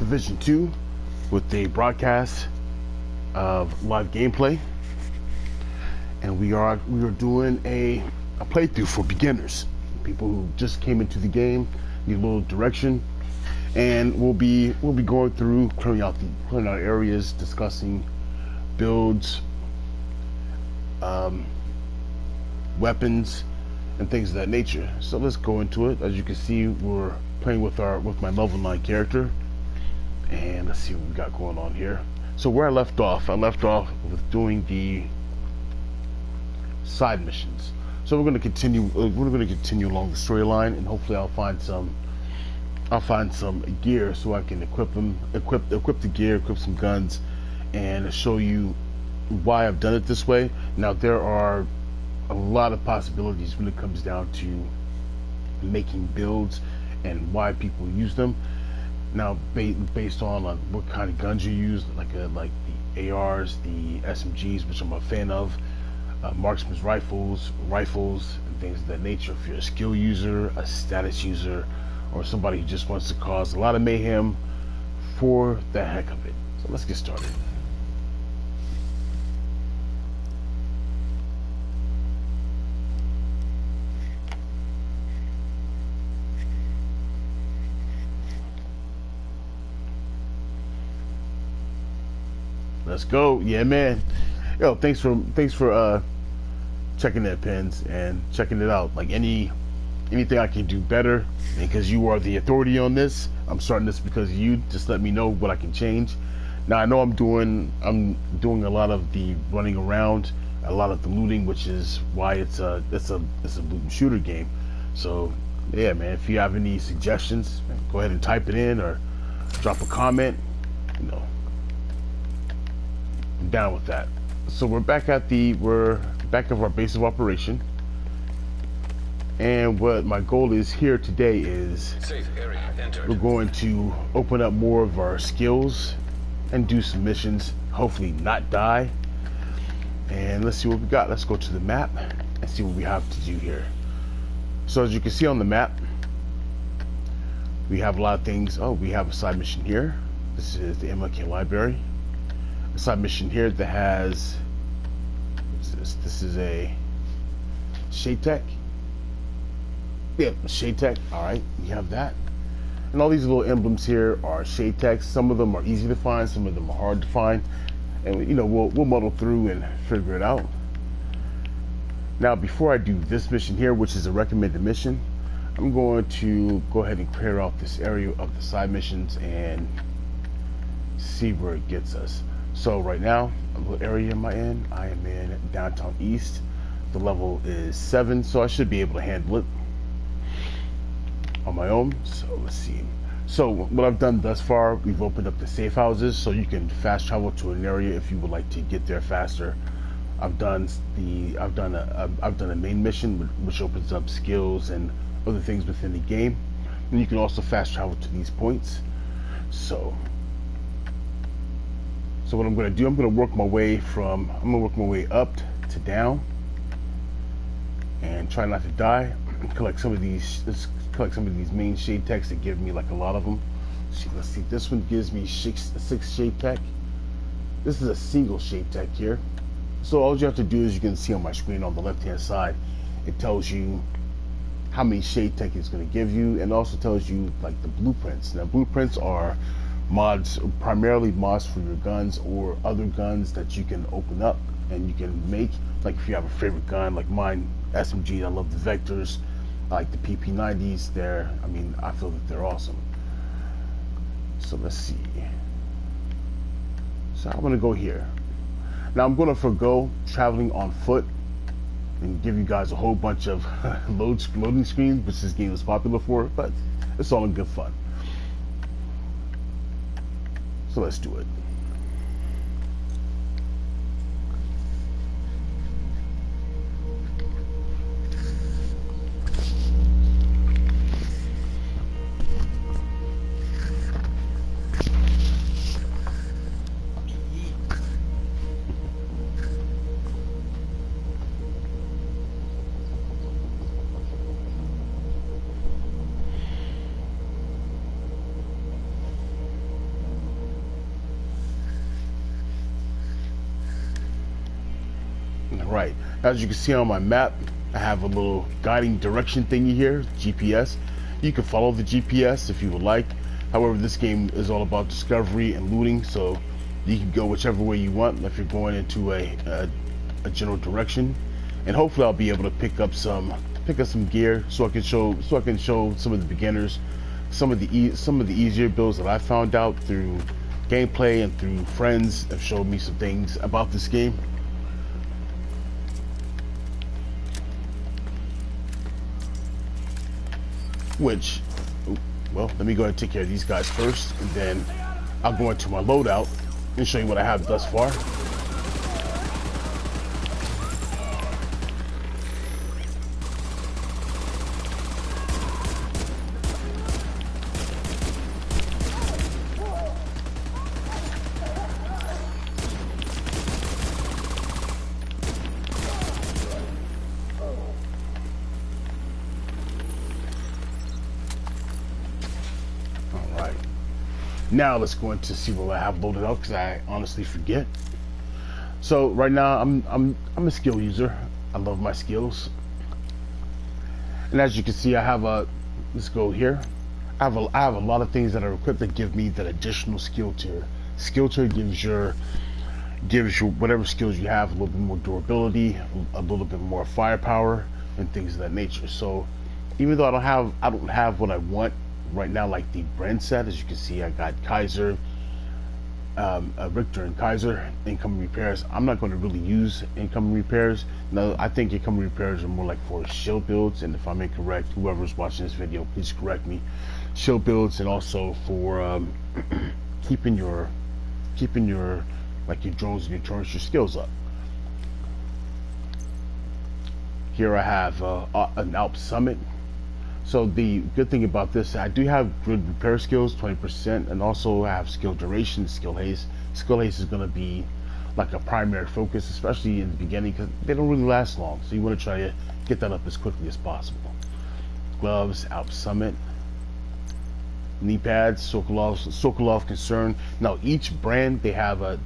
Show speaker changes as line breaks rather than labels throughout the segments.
Division 2 with a broadcast of live gameplay, and we are doing a playthrough for beginners, people who just came into the game, need a little direction, and we'll be going through clearing out areas, discussing builds, weapons, and things of that nature. So let's go into it. As you can see, we're playing with my level 9 character, and let's see what we got going on here. So where I left off with doing the side missions. So we're going to continue. We're going to continue along the storyline, and hopefully I'll find some gear so I can equip the gear, equip some guns, and show you why I've done it this way. Now there are a lot of possibilities when it comes down to making builds and why people use them. Now based on what kind of guns you use, like the ARs, the SMGs, which I'm a fan of, marksman's rifles, and things of that nature. If you're a skill user, a status user, or somebody who just wants to cause a lot of mayhem for the heck of it. So let's get started. Let's go. Yeah, man. Yo, thanks for checking that, Pins, and checking it out. Like anything I can do better, because you are the authority on this. I'm starting this because you just let me know what I can change. Now I know I'm doing a lot of the running around, a lot of the looting, which is why it's a loot and shooter game. So yeah, man, if you have any suggestions, go ahead and type it in or drop a comment. You know, I'm down with that. So we're back of our base of operation, and what my goal is here today is we're going to open up more of our skills and do some missions, hopefully not die. And let's see what we got. Let's go to the map and see what we have to do here. So as you can see on the map, we have a lot of things. Oh, we have a side mission here. This is the MLK library. A side mission here that has this is a Shade Tech. Yeah, Shade Tech. Alright, we have that. And all these little emblems here are Shade Techs. Some of them are easy to find, some of them are hard to find. And you know, we'll muddle through and figure it out. Now before I do this mission here, which is a recommended mission, I'm going to go ahead and clear out this area of the side missions and see where it gets us. So right now, what area am I in? I am in downtown east. The level is 7, so I should be able to handle it on my own. So let's see. So what I've done thus far, we've opened up the safe houses so you can fast travel to an area if you would like to get there faster. I've done a main mission which opens up skills and other things within the game, and you can also fast travel to these points. So what I'm going to do, I'm going to work my way up to down and try not to die. Collect some of these main Shade Techs that give me like a lot of them. Let's see. This one gives me 6 Shade Tech. This is a single Shade Tech here. So all you have to do is, you can see on my screen on the left hand side, it tells you how many Shade Tech it's going to give you, and also tells you like the blueprints. Now blueprints are mods, primarily mods for your guns or other guns that you can open up and you can make. Like if you have a favorite gun, like mine, SMG, I love the Vectors, I like the PP90s. I feel that they're awesome. So let's see. So I'm gonna go here. Now I'm gonna forego traveling on foot and give you guys a whole bunch of loading screens, which this game is popular for, but it's all in good fun. So let's do it. Right. As you can see on my map, I have a little guiding direction thingy here, GPS. You can follow the GPS if you would like. However, this game is all about discovery and looting, so you can go whichever way you want if you're going into a general direction. And hopefully I'll be able to pick up some gear so I can show some of the beginners some of the easier builds that I found out through gameplay and through friends have showed me some things about this game. Which, well, let me go ahead and take care of these guys first, and then I'll go into my loadout and show you what I have thus far. Now let's go into see what I have loaded up, because I honestly forget. So right now I'm a skill user. I love my skills, and as you can see, I have let's go here. I have a lot of things that are equipped that give me that additional skill tier. Skill tier gives you whatever skills you have a little bit more durability, a little bit more firepower, and things of that nature. So even though I don't have what I want right now, like the brand set, as you can see, I got Kaiser, Richter and Kaiser incoming repairs. I'm not going to really use incoming repairs. No, I think incoming repairs are more like for shield builds, and if I'm incorrect, whoever's watching this video, please correct me. Shield builds, and also for keeping your like your drones and your turrets, your skills up. Here I have an Alp Summit. So the good thing about this, I do have good repair skills, 20%, and also I have skill duration, skill haste. Skill haste is going to be like a primary focus, especially in the beginning, because they don't really last long. So you want to try to get that up as quickly as possible. Gloves, Alp Summit, knee pads, Sokolov Concern. Now each brand they have a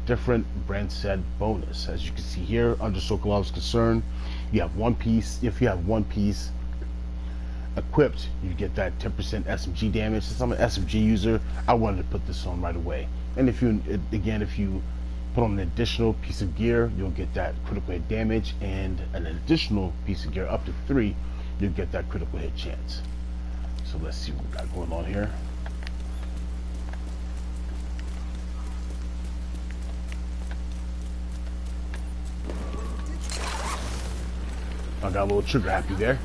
different brand set bonus. As you can see here under Sokolov's Concern, you have one piece. If you have one piece equipped, you get that 10% SMG damage. Since I'm an SMG user, I wanted to put this on right away. And if you put on an additional piece of gear, you'll get that critical hit damage, and an additional piece of gear up to 3, you'll get that critical hit chance. So let's see what we got going on here. I got a little trigger happy there.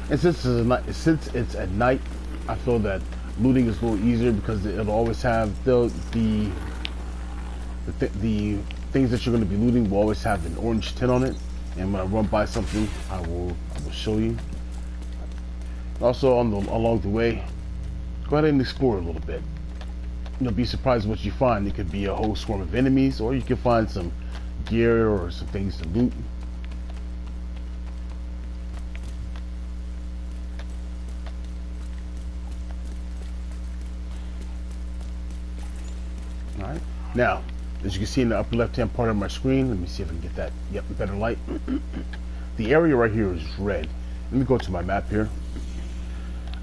And since it's at night, I feel that looting is a little easier, because it'll always have the things that you're going to be looting will always have an orange tint on it. And when I run by something, I will show you. Also along the way, go ahead and explore a little bit. You'll be surprised what you find. It could be a whole swarm of enemies, or you can find some gear or some things to loot. Alright, now as you can see in the upper left hand part of my screen, let me see if I can get that, yep, better light. The area right here is red. Let me go to my map here.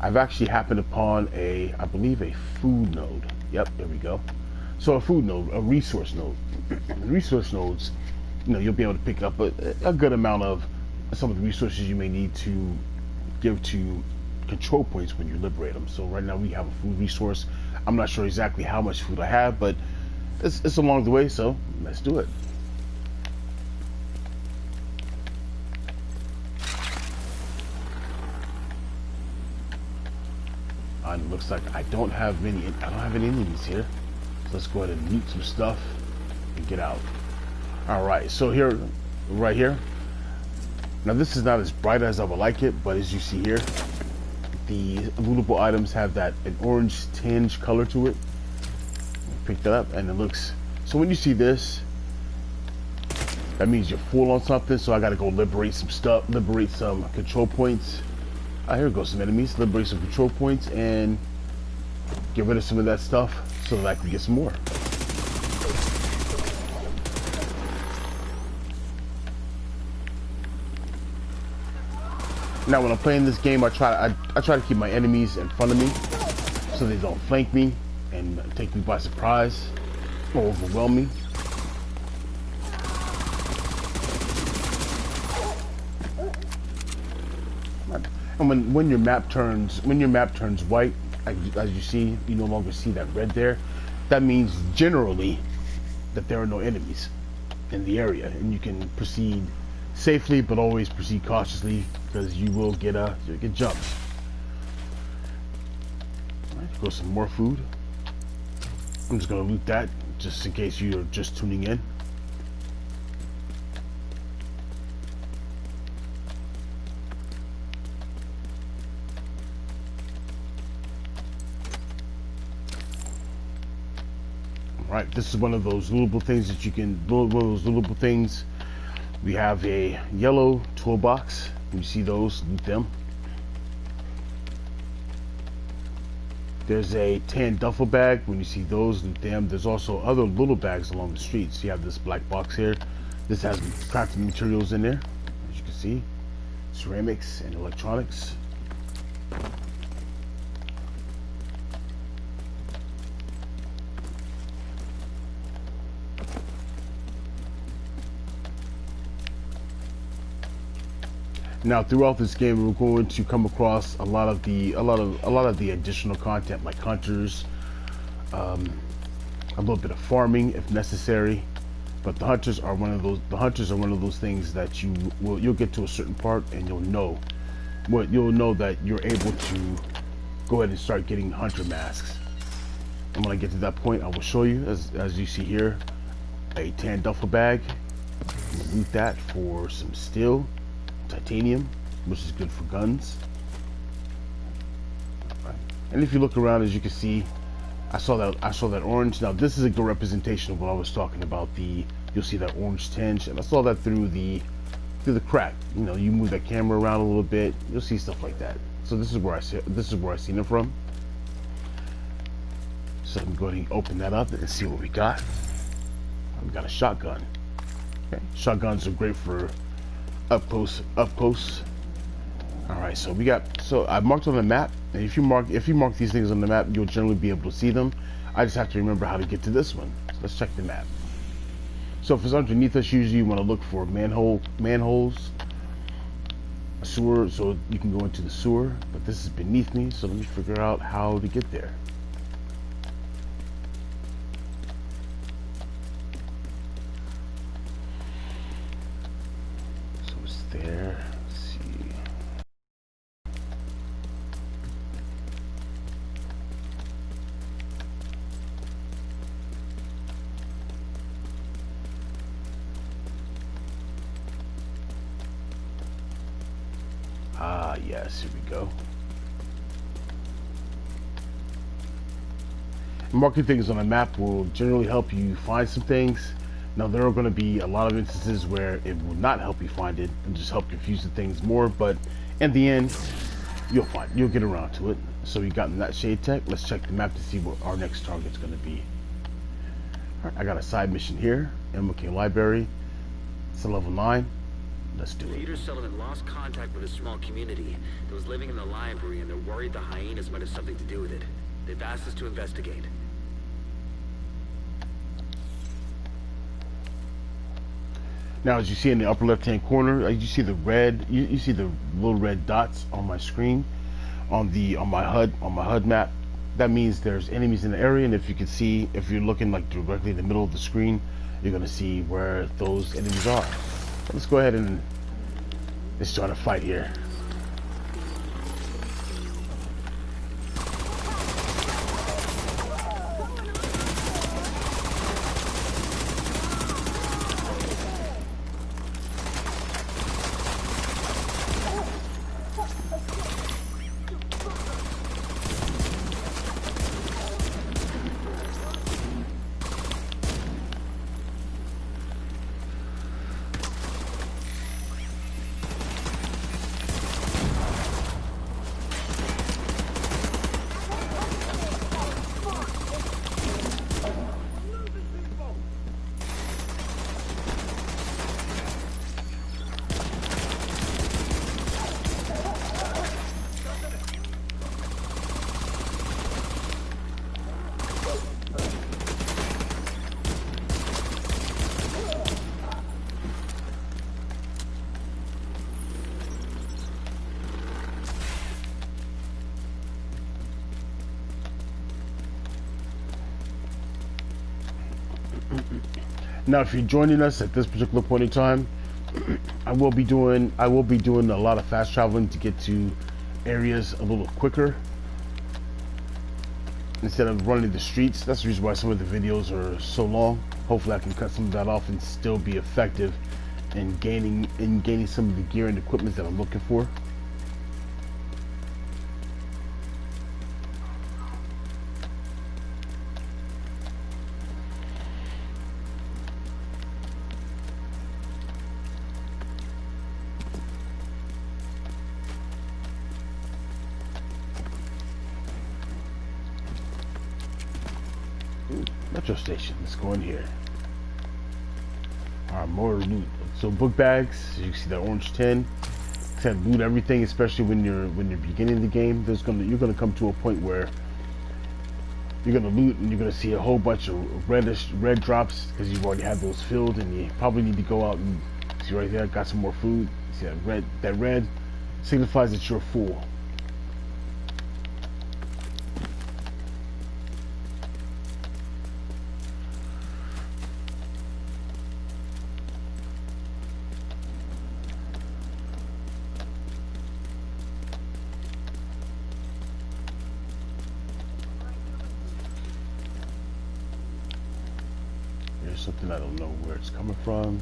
I've actually happened upon I believe a food node. Yep, there we go. So a food node, a resource node. Resource nodes, you'll be able to pick up a good amount of some of the resources you may need to give to control points when you liberate them. So right now we have a food resource. I'm not sure exactly how much food I have, but it's along the way, so let's do it. And it looks like I don't have any enemies here. So let's go ahead and loot some stuff and get out. All right, so right here. Now this is not as bright as I would like it, but as you see here, the lootable items have an orange tinge color to it. Pick that up, and it looks So when you see this, that means you're full on something. So I gotta go liberate some stuff, liberate some control points. Here goes some enemies. Liberate some control points and get rid of some of that stuff so that I can get some more. Now when I'm playing this game, I try to keep my enemies in front of me so they don't flank me and take me by surprise or overwhelm me. And when your map turns white, as you see, you no longer see that red there. That means generally that there are no enemies in the area, and you can proceed safely, but always proceed cautiously because you will get jumped. All right, go some more food. I'm just gonna loot that just in case you're just tuning in. Right, this is one of those lootable things that you can, one of those lootable things. We have a yellow toolbox. When you see those, loot them. There's a tan duffel bag. When you see those, loot them. There's also other little bags along the streets. You have this black box here. This has crafting materials in there, as you can see. Ceramics and electronics. Now, throughout this game, we're going to come across a lot of the additional content, like hunters, a little bit of farming if necessary. But the hunters are one of those. The hunters are one of those things that you'll get to a certain part and you'll know that you're able to go ahead and start getting hunter masks. And when I get to that point, I will show you, as you see here, a tan duffel bag. We'll loot that for some steel. Titanium, which is good for guns. Right. And if you look around, as you can see, I saw that orange. Now this is a good representation of what I was talking about. You'll see that orange tinge, and I saw that through the crack. You know, you move that camera around a little bit, you'll see stuff like that. So this is where I seen it from. So I'm going to open that up and see what we got. We got a shotgun. Okay. Shotguns are great for up close. All right, so I marked on the map, and if you mark these things on the map, you'll generally be able to see them. I just have to remember how to get to this one. So let's check the map. So if it's underneath us, usually you want to look for manholes, a sewer, so you can go into the sewer. But this is beneath me, so let me figure out how to get there. There. Let's see. Yes, here we go. Marking things on a map will generally help you find some things. Now, there are going to be a lot of instances where it will not help you find it and just help confuse the things more, but in the end, you'll get around to it. So we got in that shade tech. Let's check the map to see what our next target's going to be. All right, I got a side mission here, MK Library. It's a level 9. Let's do it.
Peter Sullivan lost contact with a small community that was living in the library, and they're worried the hyenas might have something to do with it. They've asked us to investigate.
Now, as you see in the upper left-hand corner, you see the red. You see the little red dots on my screen, on my HUD map. That means there's enemies in the area, and if you can see, if you're looking like directly in the middle of the screen, you're gonna see where those enemies are. So let's go ahead and let's start a fight here. Now, if you're joining us at this particular point in time, I will be doing a lot of fast traveling to get to areas a little quicker instead of running the streets. That's the reason why some of the videos are so long. Hopefully I can cut some of that off and still be effective in gaining some of the gear and equipment that I'm looking for. Metro station. Let's go in here. Alright, more loot. So book bags. You can see that orange tin. Said loot everything, especially when you're beginning the game. You're gonna come to a point where you're gonna loot and you're gonna see a whole bunch of red drops because you've already had those filled, and you probably need to go out and see right there. Got some more food. See that red? That red signifies that you're full. Something I don't know where it's coming from.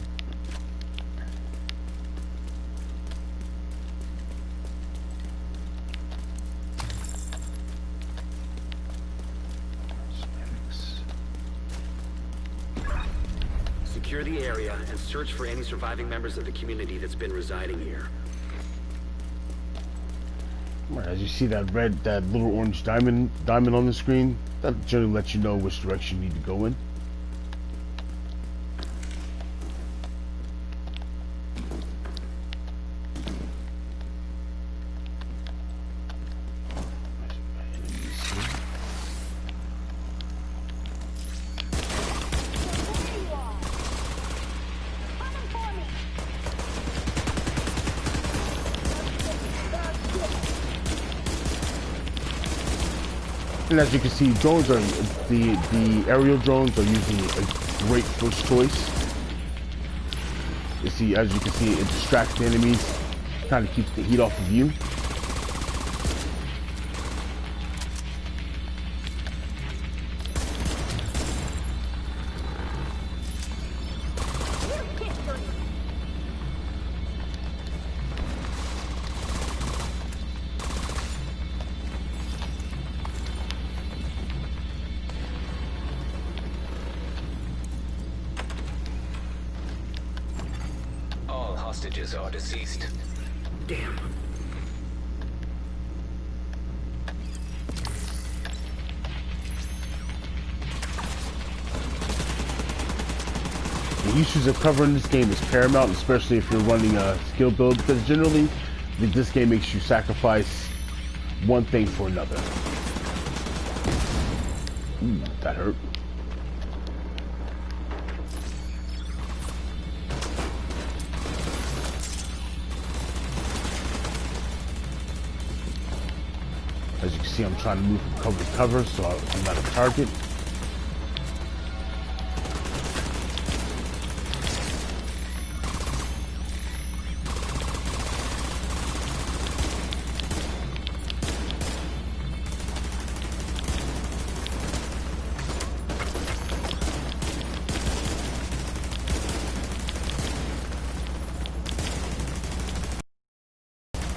Secure the area and search for any surviving members of the community that's been residing here.
As you see that little orange diamond on the screen, that generally lets you know which direction you need to go in. And as you can see, drones are the aerial drones are usually a great first choice. You see, as you can see, it distracts the enemies, kind of keeps the heat off of you.
Hostages are deceased.
Damn.
The issues of cover in this game is paramount, especially if you're running a skill build, because generally this game makes you sacrifice one thing for another. Ooh, that hurt. As you can see, I'm trying to move from cover to cover, so I'm not a target.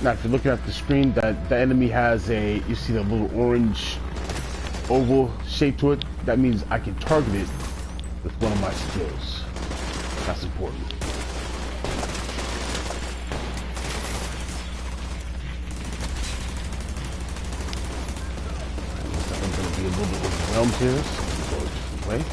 Now, if you're looking at the screen, that the enemy has you see that little orange oval shape to it. That means I can target it with one of my skills. That's important. I'm going to be a little bit overwhelmed here, so go a different way.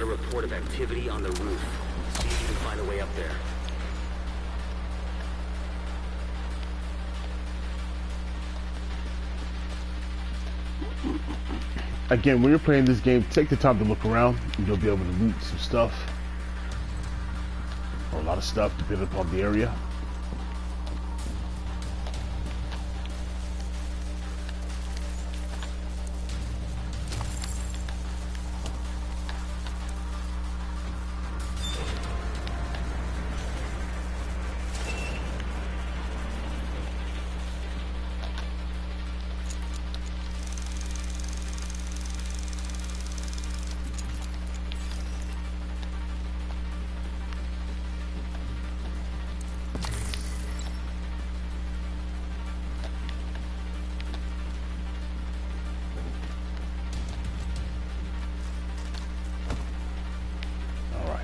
a report of activity on the roof. See if you can find a way up there.
Again, when you're playing this game, take the time to look around, and you'll be able to loot some stuff, or a lot of stuff, depending upon the area.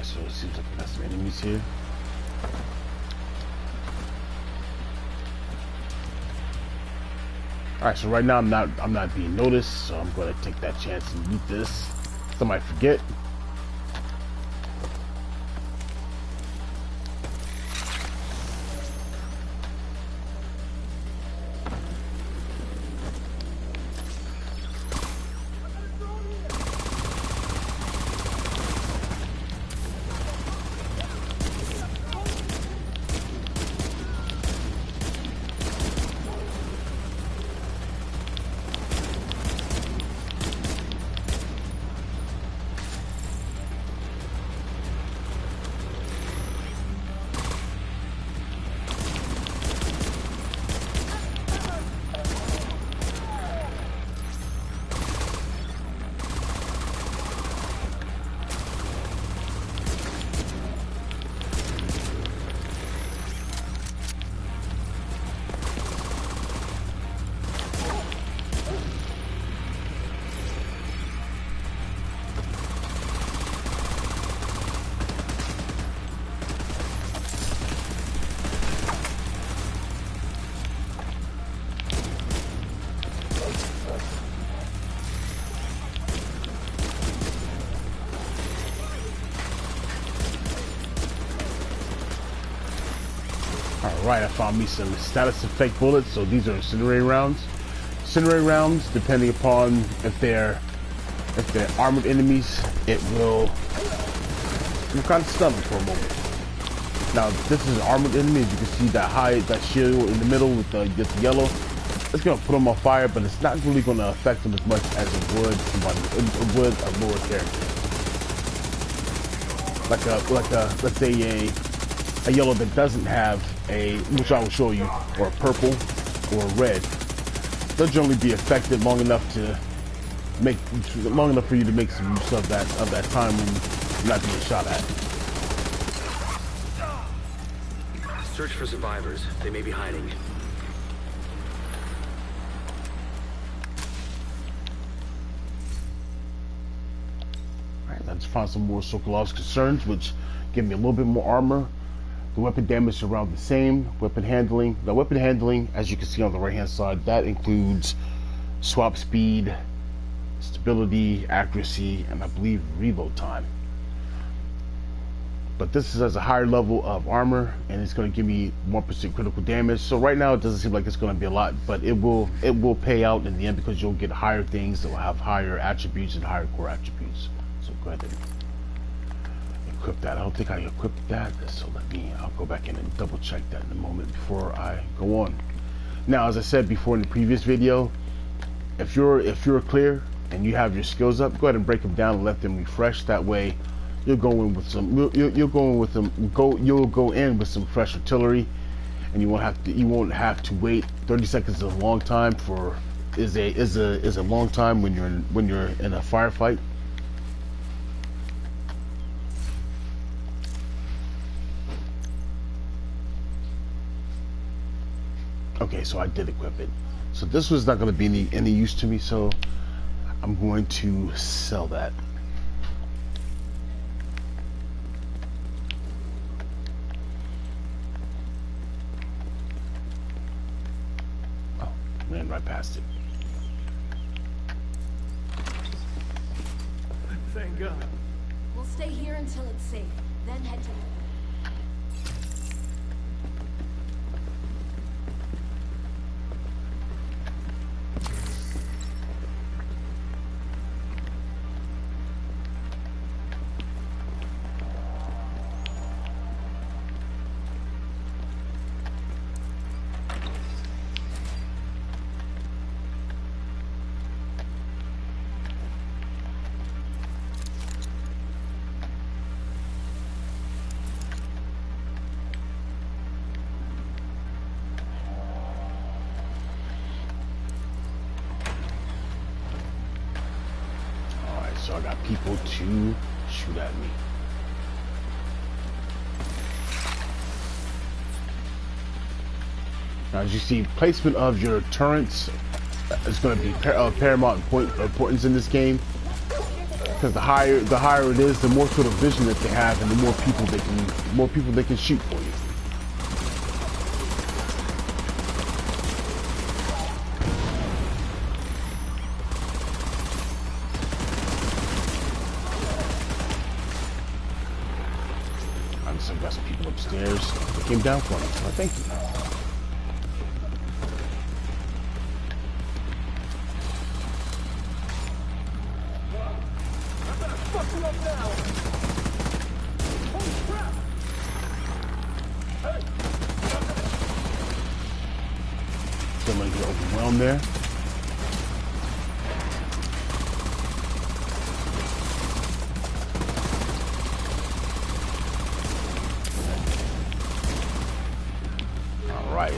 So it seems like we got some enemies here. Alright, so right now I'm not being noticed, so I'm gonna take that chance and loot this. Somebody forget. Alright, I found me some status effect bullets, so these are incendiary rounds. Incendiary rounds, depending upon if they're armored enemies, it will kind of stun them for a moment. Now, this is an armored enemy. As you can see, that shield in the middle with the yellow, it's gonna put them on fire, but it's not really gonna affect them as much as it would a lower character. Let's say a yellow that doesn't have which I will show you, or a purple or a red. They'll generally be affected long enough for you to make some use of that time when you're not being shot at.
Search for survivors. They may be hiding.
Alright, let's find some more Sokolov's concerns, which give me a little bit more armor. The weapon damage is around the same. Weapon handling. The weapon handling, as you can see on the right hand side, that includes swap speed, stability, accuracy, and I believe reload time. But this is as a higher level of armor, and it's going to give me 1% critical damage. So right now it doesn't seem like it's going to be a lot, but it will pay out in the end, because you'll get higher things that will have higher attributes and higher core attributes. So go ahead and equip that. I don't think I equipped that, so I'll go back in and double check that in a moment before I go on. Now, as I said before in the previous video, if you're clear and you have your skills up, go ahead and break them down and let them refresh. That way you'll go in with some you'll go in with some fresh artillery, and you won't have to wait. 30 seconds is a long time is a long time when you're in a firefight. Okay, so I did equip it. So this was not going to be any use to me, so I'm going to sell that. Oh, ran right past it.
Thank God. We'll stay here until it's safe, then head to...
So I got people to shoot at me. Now, as you see, placement of your turrets is going to be paramount importance in this game, because the higher it is, the more sort of vision that they have, and the more people they can shoot for you. I've got some people upstairs that came down for me, so thank you. Somebody get overwhelmed there.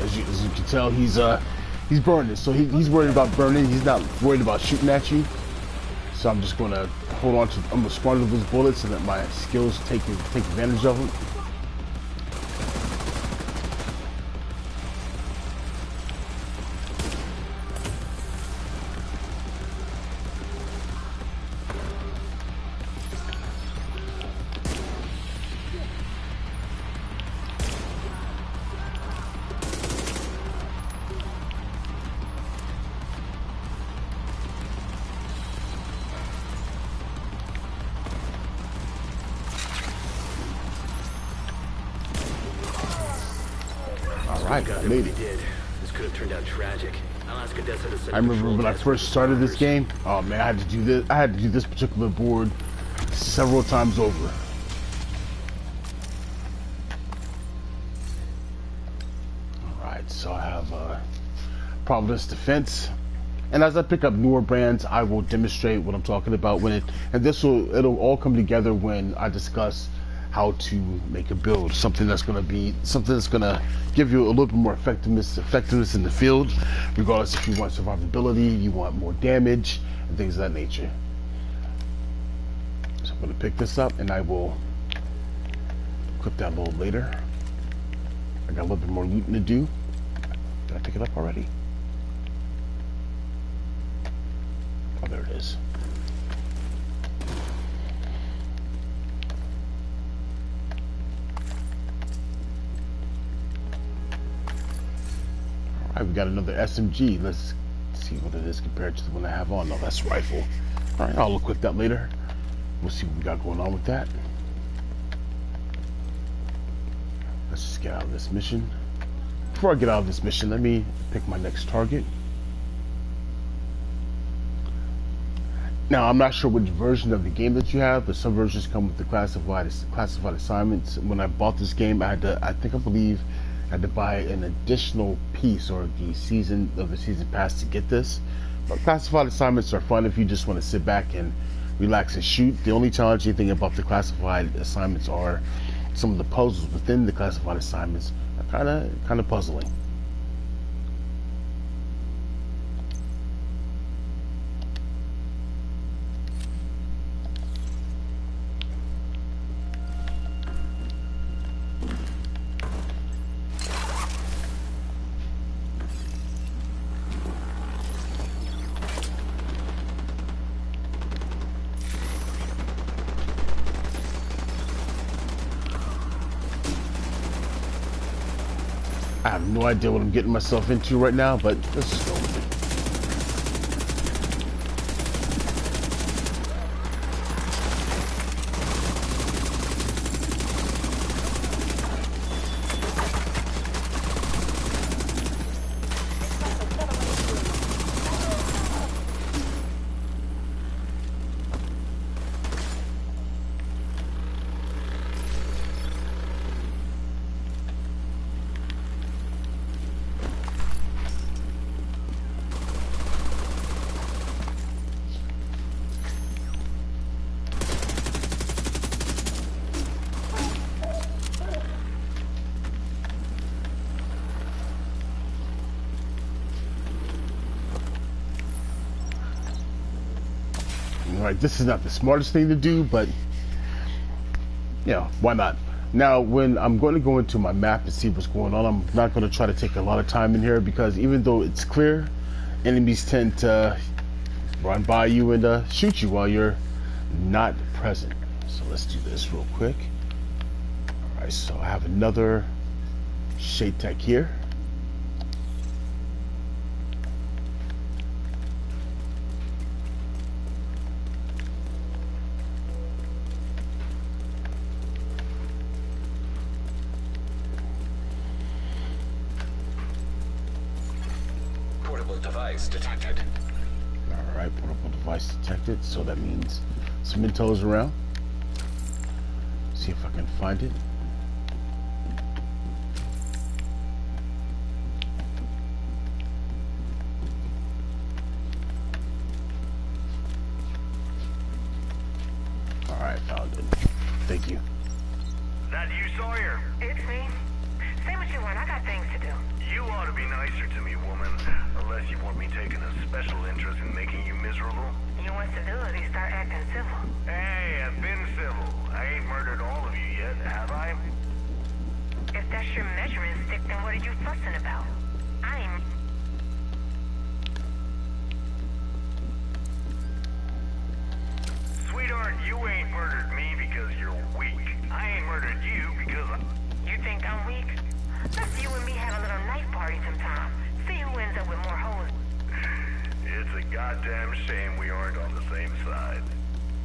As you can tell, he's burning. So he's worried about burning. He's not worried about shooting at you. So I'm just gonna hold on to. I'm gonna spawn with those bullets and let my skills take advantage of them.
Alright, I made it. This could have turned out tragic.
I remember when I first started this game. Oh man, I had to do this. I had to do this particular board several times over. Alright, so I have Providence Defense. And as I pick up newer brands, I will demonstrate what I'm talking about when it'll all come together when I discuss how to make a build, something that's gonna give you a little bit more effectiveness in the field, regardless if you want survivability, you want more damage, and things of that nature. So I'm gonna pick this up and I will clip that a little later. I got a little bit more looting to do. Did I pick it up already? Oh, there it is. Alright, we got another SMG. Let's see what it is compared to the one I have on. No, that's rifle. Alright, I'll equip that later. We'll see what we got going on with that. Let's just get out of this mission. Before I get out of this mission, let me pick my next target. Now, I'm not sure which version of the game that you have, but some versions come with the classified assignments. When I bought this game, I believe I had to buy an additional piece or the season pass to get this. But classified assignments are fun if you just want to sit back and relax and shoot. The only challenging thing about the classified assignments are some of the puzzles within the classified assignments are kind of puzzling. I have no idea what I'm getting myself into right now, but let's just go with it. Alright, this is not the smartest thing to do, but you know, why not? Now, when I'm going to go into my map and see what's going on, I'm not going to try to take a lot of time in here, because even though it's clear, enemies tend to run by you and shoot you while you're not present. So let's do this real quick. Alright, so I have another shade tech here.
Portable device detected.
Alright, portable device detected, so that means some intel is around. See if I can find it. Alright, found it. Thank you.
That you, Sawyer?
It's me. Say what you want. I got things to do.
You ought to be nicer to me, woman. Unless you want me taking a special interest in making you miserable.
You want civility, start acting civil.
Hey, I've been civil. I ain't murdered all of you yet, have I?
If that's your measuring stick, then what are you fussing about? I ain't...
Sweetheart, you ain't murdered me because you're weak. I ain't murdered you because
You think I'm weak? Let's you and me have a little knife party sometime. See who ends up with more hoes.
it's a goddamn shame we aren't on the same side.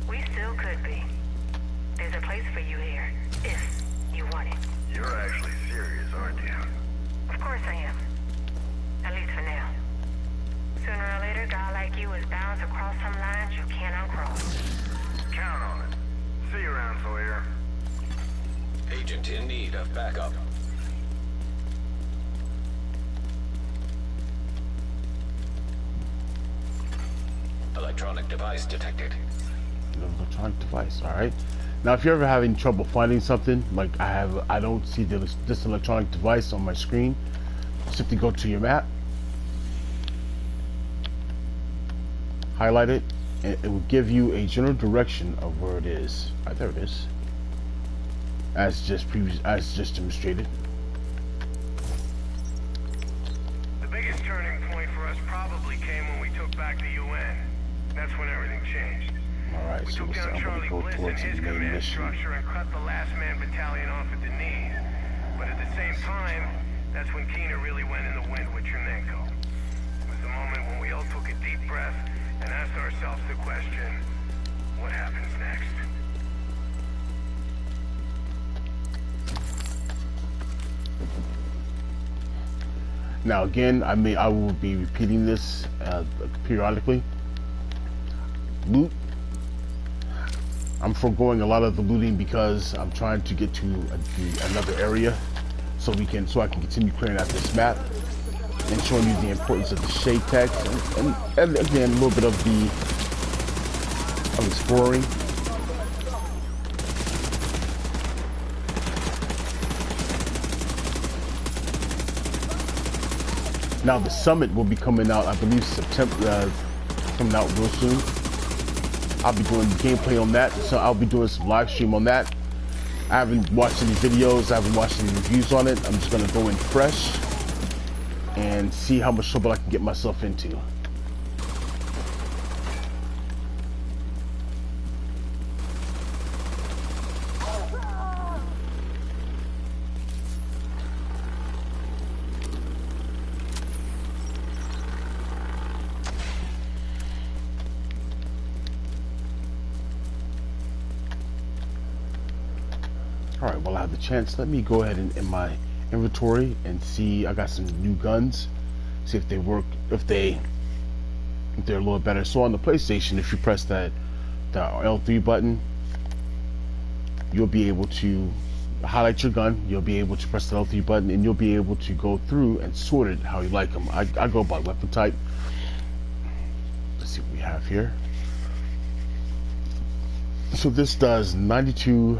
We still could be. There's a place for you here, if you want it.
You're actually serious, aren't you?
Of course I am. At least for now. Sooner or later, a guy like you is bound to cross some lines you cannot cross.
Count on it. See you around, Sawyer.
Agent in need of backup. Electronic device detected.
Electronic device. All right. Now, if you're ever having trouble finding something, like I don't see this electronic device on my screen. Simply go to your map, highlight it, and it will give you a general direction of where it is. Right, there it is. As just demonstrated.
The biggest turning point for us probably came when we took back the UN. That's when everything changed.
All right,
We
so
took down
I'm gonna
Charlie
go
Bliss and
towards the
his
main
command
mission.
structure and cut the last man battalion off at the knees. But at the same time, that's when Keener really went in the wind with Chernenko. It was the moment when we all took a deep breath and asked ourselves the question, what happens next?
Now again, I will be repeating this periodically. Loot. I'm foregoing a lot of the looting because I'm trying to get to another area, so I can continue clearing out this map and showing you the importance of the shade text and again a little bit of exploring. Now the summit will be coming out, I believe September, coming out real soon. I'll be doing gameplay on that, so I'll be doing some live stream on that. I haven't watched any videos, I haven't watched any reviews on it. I'm just gonna go in fresh and see how much trouble I can get myself into. Alright, well I have the chance. Let me go ahead and in my inventory and see. I got some new guns. See if they work, if they're a little better. So on the PlayStation, if you press the L3 button, you'll be able to highlight your gun. You'll be able to press the L3 button and you'll be able to go through and sort it how you like them. I go by weapon type. Let's see what we have here. So this does 92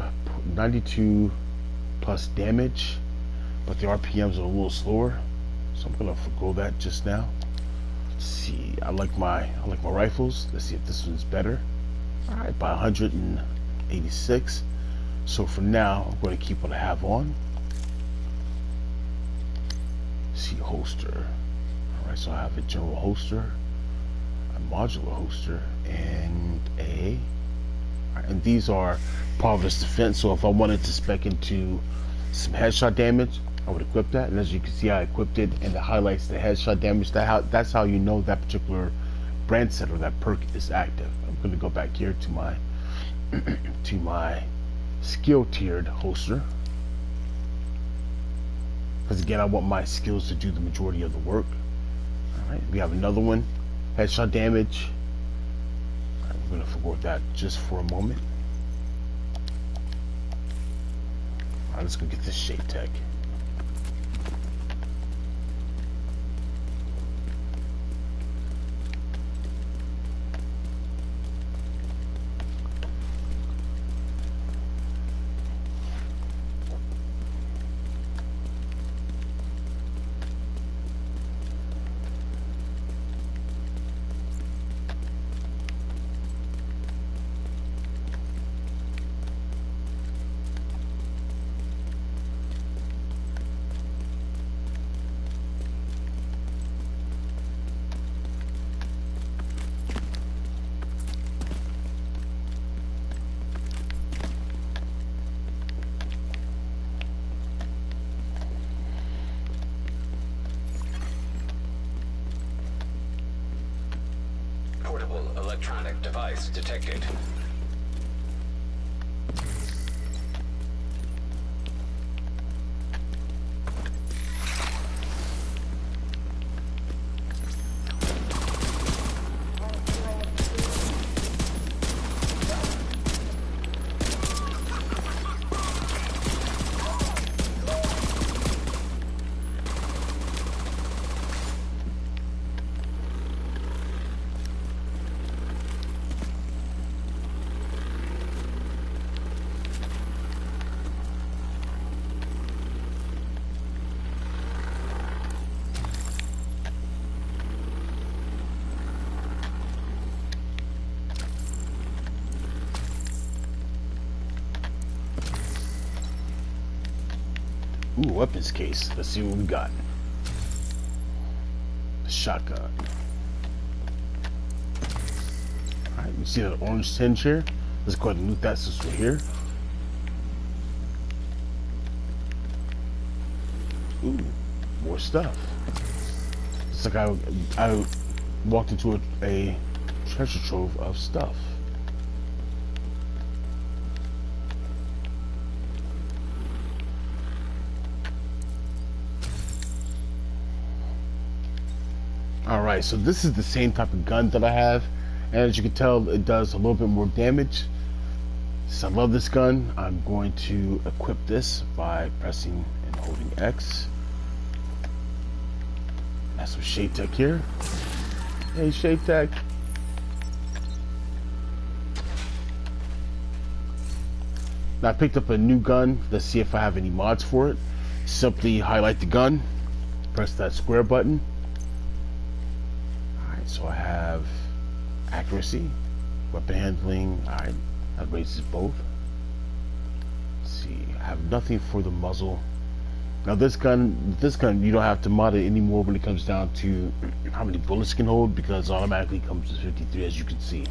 plus damage, but the RPMs are a little slower, so I'm gonna forgo that just now. Let's see, I like my rifles. Let's see if this one's better. All right, by 186. So for now, I'm going to keep what I have on. See, holster. All right, so I have a general holster, a modular holster, and a. All right, and these are part of this defense. So if I wanted to spec into some headshot damage, I would equip that. And as you can see, I equipped it, and it highlights the headshot damage. That's how you know that particular brand set or that perk is active. I'm going to go back here to my to my skill tiered holster, because again, I want my skills to do the majority of the work. All right, we have another one, headshot damage. All right, we're going to forget that just for a moment. All right, let's go get this shade tech.
Portable electronic device detected.
Ooh, weapons case. Let's see what we got. Shotgun. Alright, you see that orange tinge here? Let's go ahead and loot that since we're here. Ooh, more stuff. It's like I walked into a treasure trove of stuff. Alright, so this is the same type of gun that I have, and as you can tell, it does a little bit more damage. So I love this gun. I'm going to equip this by pressing and holding X. That's some Shade Tech here. Hey, Shade Tech. Now I picked up a new gun. Let's see if I have any mods for it. Simply highlight the gun, press that square button. So I have accuracy, weapon handling. Alright, that raises both. Let's see, I have nothing for the muzzle. Now this gun you don't have to mod it anymore when it comes down to how many bullets it can hold, because it automatically comes to 53, as you can see.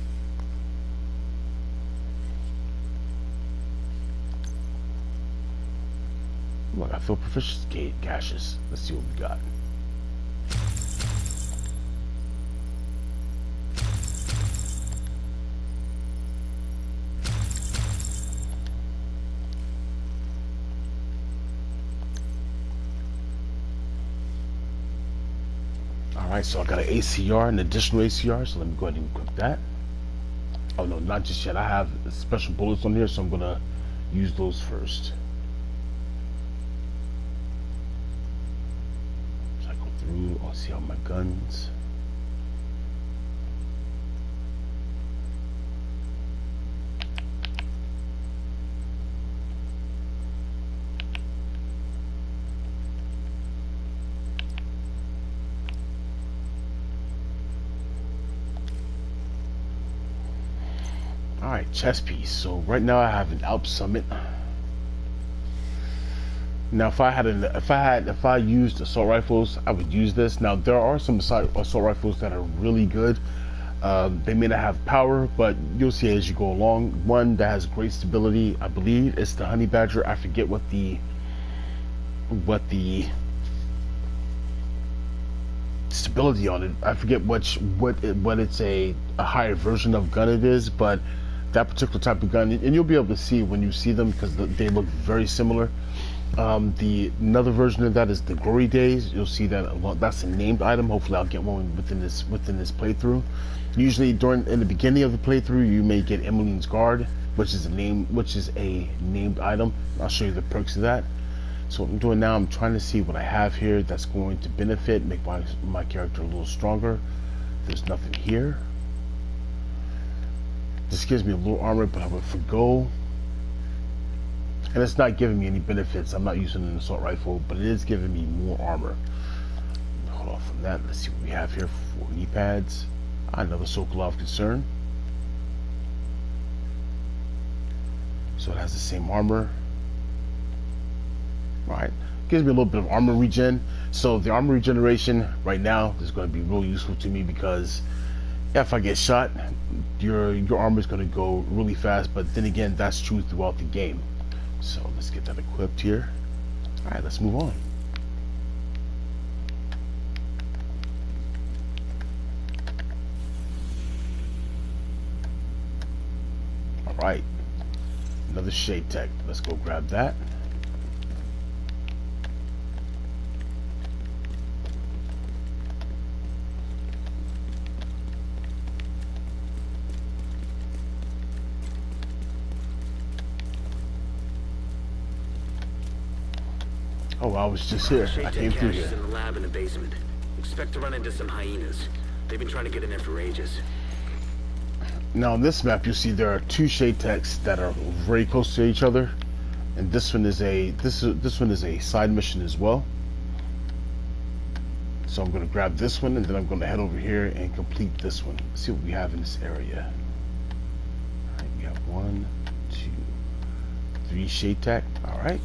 Look, I feel proficiency caches. Let's see what we got. Alright, so I got an ACR, an additional ACR, so let me go ahead and equip that. Oh no, not just yet. I have special bullets on here, so I'm gonna use those first. So I go through, I'll see all my guns. Alright, chess piece. So right now I have an Alp Summit. Now if I used assault rifles, I would use this. Now there are some assault rifles that are really good. They may not have power, but you'll see as you go along. One that has great stability, I believe, is the Honey Badger. I forget what the stability on it. I forget what it's a higher version of gun it is, but that particular type of gun, and you'll be able to see when you see them because they look very similar. Another version of that is the Glory Days. You'll see that, well, that's a named item. Hopefully I'll get one within this playthrough. Usually in the beginning of the playthrough you may get Emmeline's Guard, which is a named item. I'll show you the perks of that. So what I'm doing now, I'm trying to see what I have here that's going to benefit, make my character a little stronger. There's nothing here. This gives me a little armor, but I would forgo. And it's not giving me any benefits. I'm not using an assault rifle, but it is giving me more armor. Hold off from that. Let's see what we have here for knee pads. Another Sokolov Concern. So it has the same armor. Right. Gives me a little bit of armor regen. So the armor regeneration right now is going to be real useful to me because if I get shot, your armor is going to go really fast. But then again, that's true throughout the game. So let's get that equipped here. All right, let's move on. All right, another shade tech. Let's go grab that. Oh, I was just here. I came through here.
In the lab in the basement. Expect to run into some hyenas. They've been trying to get in there for ages.
Now on this map, you see there are two shade techs that are very close to each other, and this one is a side mission as well. So I'm going to grab this one, and then I'm going to head over here and complete this one. Let's see what we have in this area. All right, we have 1, 2, 3 shade tech. All right.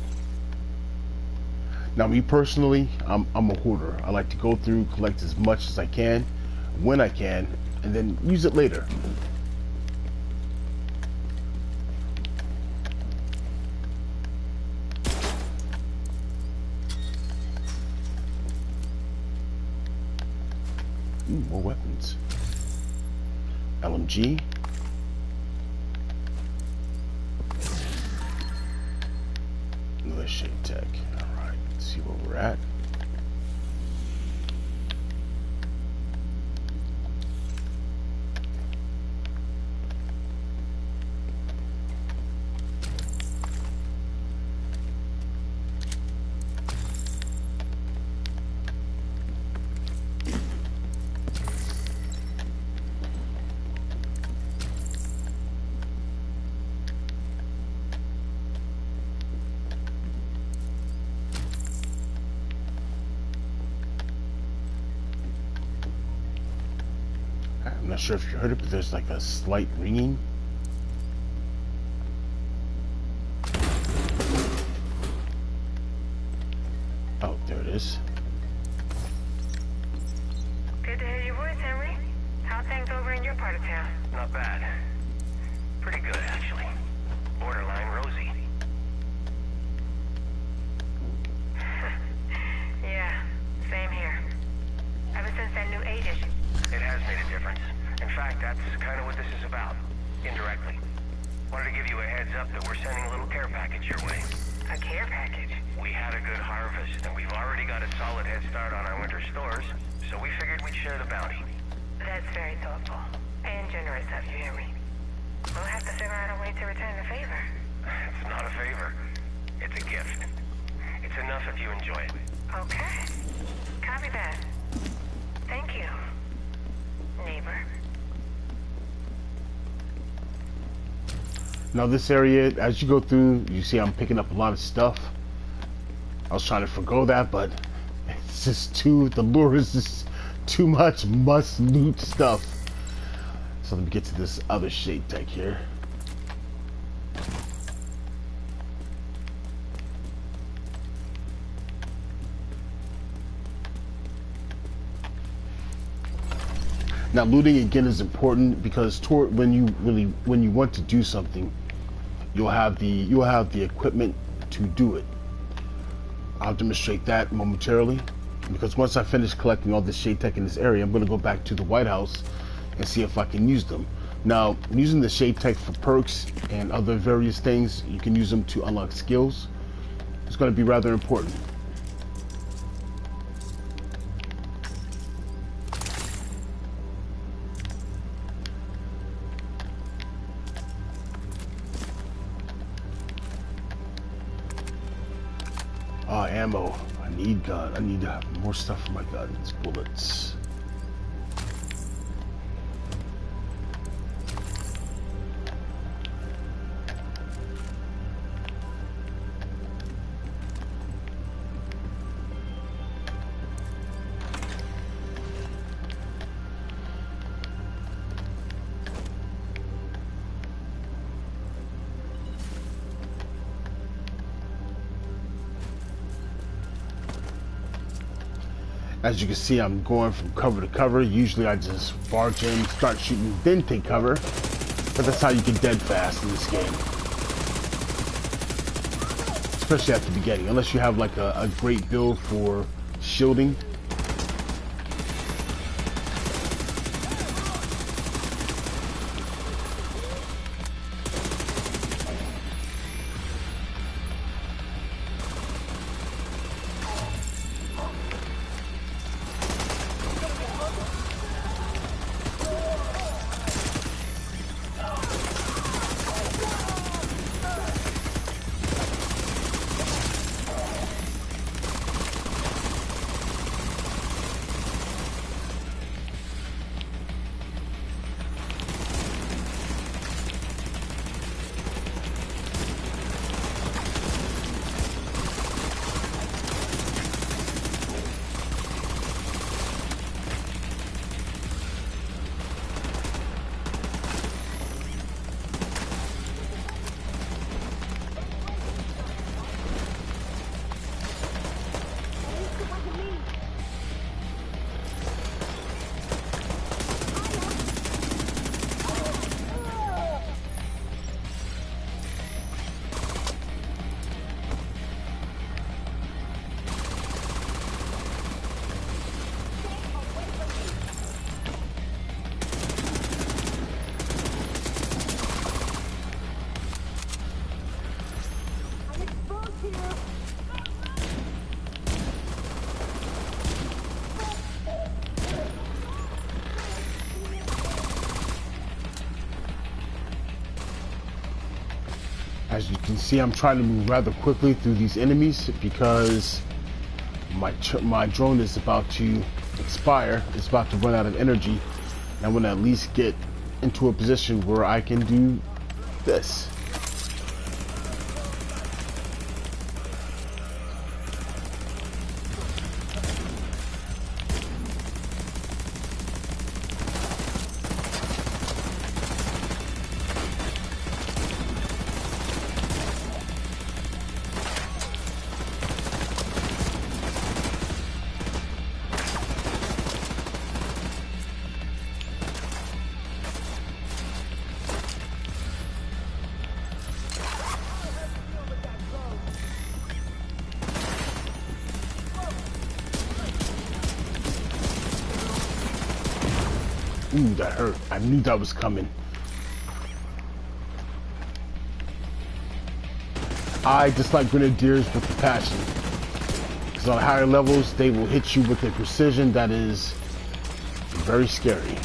Now me personally, I'm a hoarder. I like to go through, collect as much as I can, when I can, and then use it later. Ooh, more weapons. LMG. Another shade tech. Alright, let's see where we're at. I'm not sure if you heard it, but there's like a slight ringing. Oh, there it is.
Good to hear your voice, Henry. How are things over in your part of town?
Not bad. Pretty good, actually. Borderline rosy.
Yeah, same here. Ever since that new aid issue.
It has made a difference. In fact, that's kind of what this is about. Indirectly. Wanted to give you a heads up that we're sending a little care package your way.
A care package?
We had a good harvest, and we've already got a solid head start on our winter stores, so we figured we'd share the bounty.
That's very thoughtful. And generous of you, Henry. We'll have to figure out a way to return the favor.
It's not a favor. It's a gift. It's enough if you enjoy it.
Okay. Copy that. Thank you, neighbor.
Now this area, as you go through, you see I'm picking up a lot of stuff. I was trying to forgo that, but it's just the lure is just too much must loot stuff. So let me get to this other shade tech here. Now, looting again is important because when you want to do something, you'll have the equipment to do it. I'll demonstrate that momentarily, because once I finish collecting all this shade tech in this area, I'm going to go back to the White House and see if I can use them. Now, using the shade tech for perks and other various things, you can use them to unlock skills. It's going to be rather important. Ammo. I need gun. I need to have more stuff for my guns. Bullets. As you can see, I'm going from cover to cover. Usually I just barge in, start shooting, then take cover. But that's how you get dead fast in this game. Especially at the beginning. Unless you have like a great build for shielding. As you can see, I'm trying to move rather quickly through these enemies because my drone is about to expire. It's about to run out of energy. And I want to at least get into a position where I can do this. Ooh, that hurt. I knew that was coming. I dislike grenadiers with a passion. Because on higher levels, they will hit you with a precision that is very scary.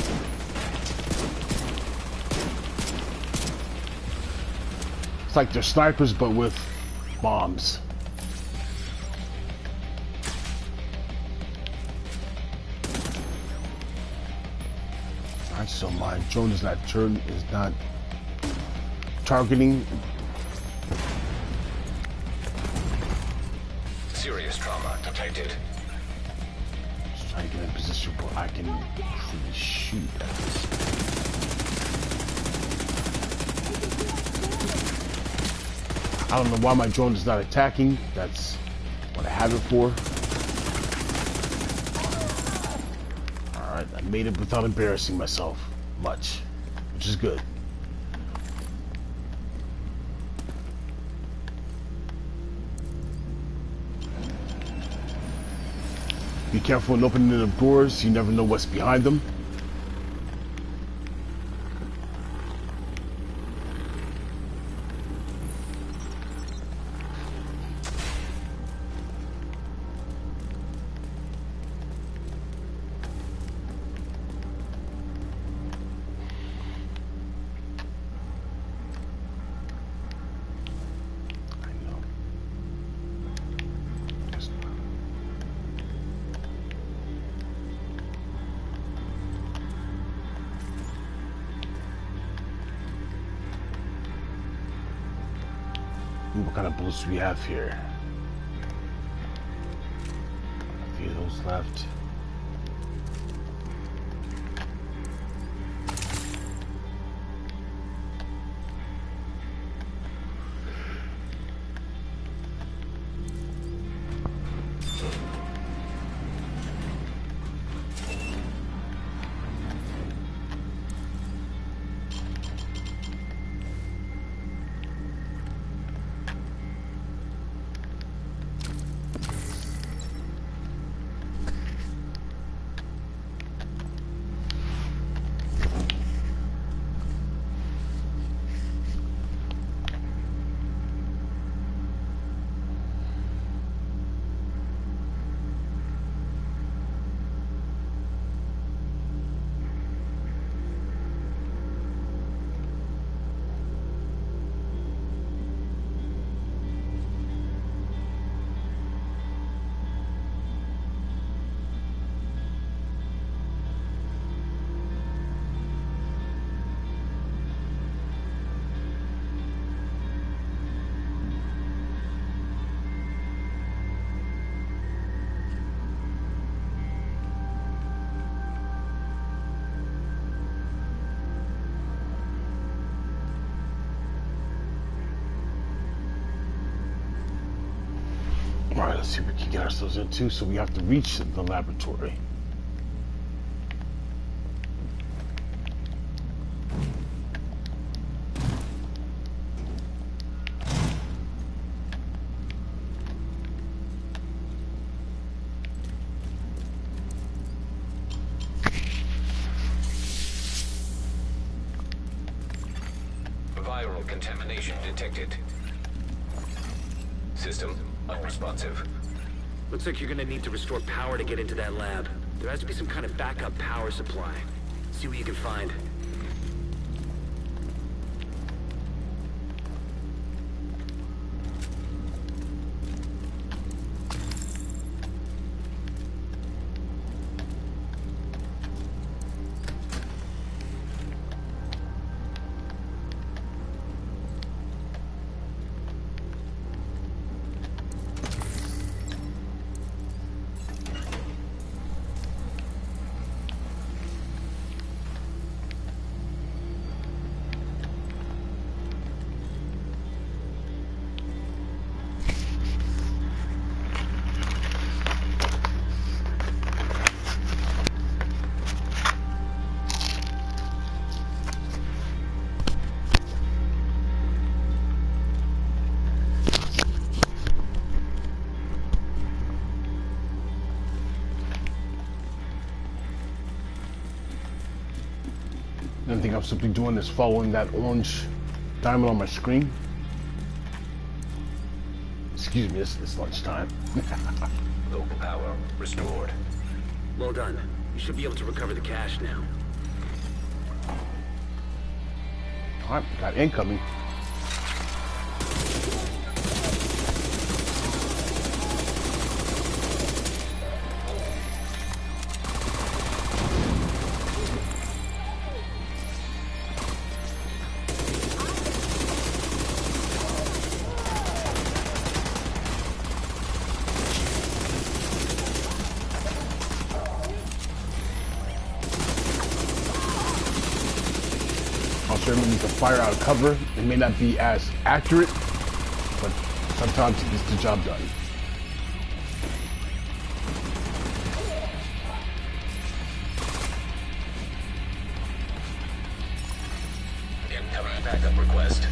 It's like they're snipers, but with bombs. So my drone is not targeting.
Serious trauma detected.
Just trying to get in a position where I can actually shoot at this. I don't know why my drone is not attacking. That's what I have it for. Alright, I Made it without embarrassing myself much, which is good. Be careful when opening the doors, you never know what's behind them. What kind of bullets do we have here? A few of those left. Alright, let's see what we can get ourselves into. So we have to reach the laboratory.
Viral contamination detected. System unresponsive.
Looks like you're gonna need to restore power to get into that lab. There has to be some kind of backup power supply. See what you can find.
The only thing I'm simply doing is following that orange diamond on my screen. Excuse me, it's lunchtime.
Local power restored.
Well done. You should be able to recover the cash now.
Alright, got incoming. Also, remember to fire out of cover. It may not be as accurate, but sometimes it gets the job done.
Backup request.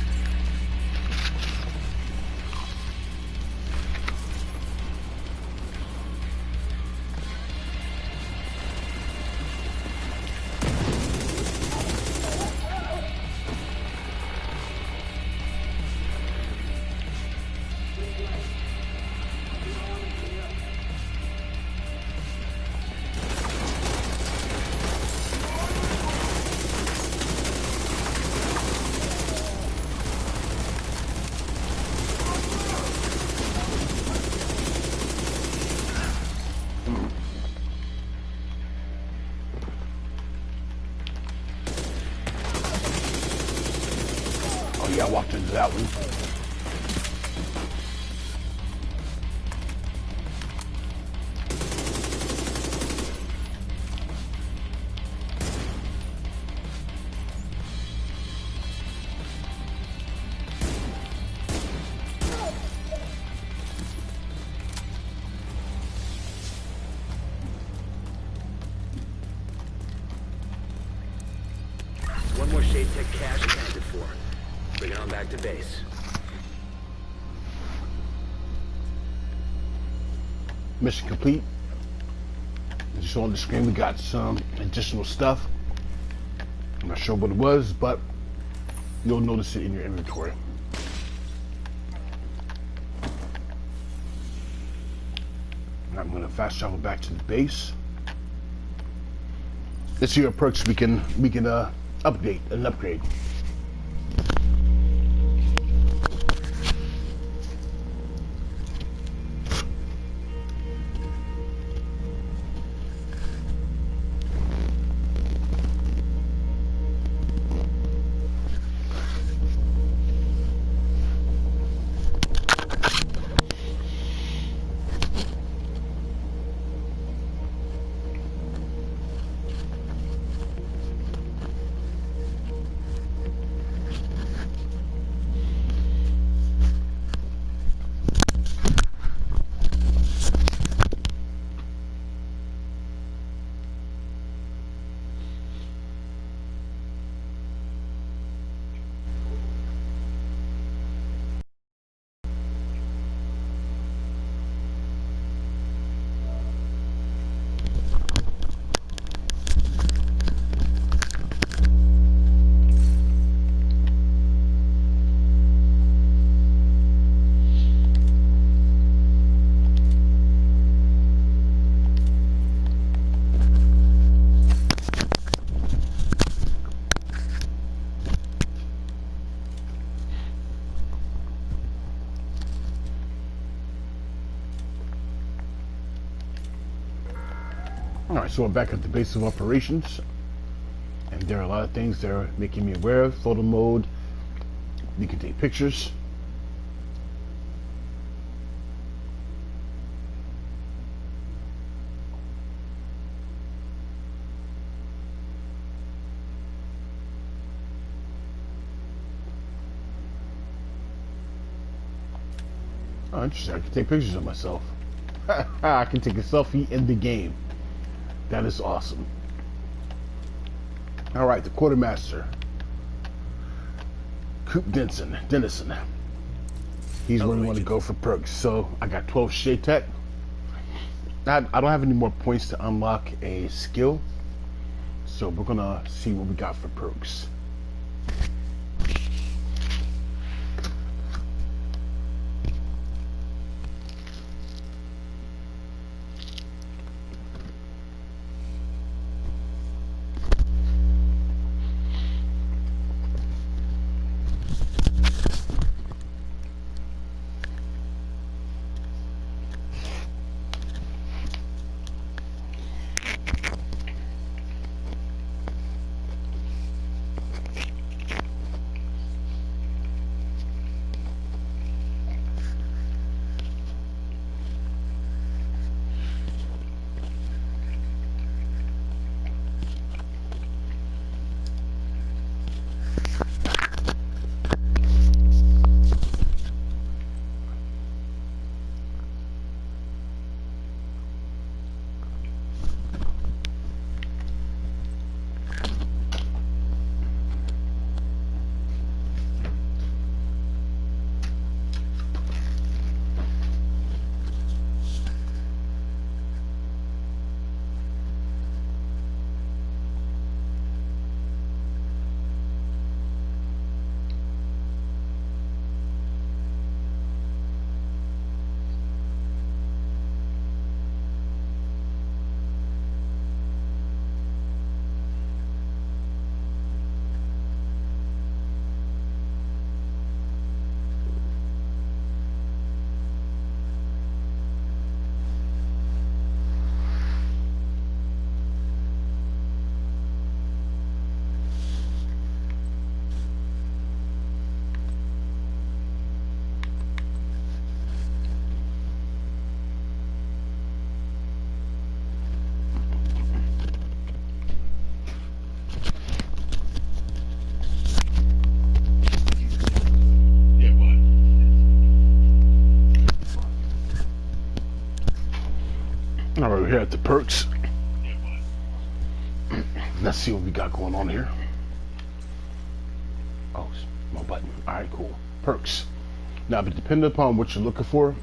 Oh yeah, I walked into that one.
One more Shade Tech cache accounted for. Bring it on back to base.
Mission complete. As you saw on the screen, we got some additional stuff. I'm not sure what it was, but you'll notice it in your inventory. And I'm gonna fast travel back to the base. Let's see what perks we can update and upgrade. Alright, so I'm back at the base of operations, and there are a lot of things they're making me aware of. Photo mode, you can take pictures. Oh, interesting, I can take pictures of myself. I can take a selfie in the game. That is awesome. All right, the quartermaster, Coop Dennison. He's where we want to go for perks. So I got 12 Shade Tech. I don't have any more points to unlock a skill, so we're gonna see what we got for perks. We're here at the perks. Let's see what we got going on here. Oh, my button. Alright, cool. Perks. Now, but depending upon what you're looking for,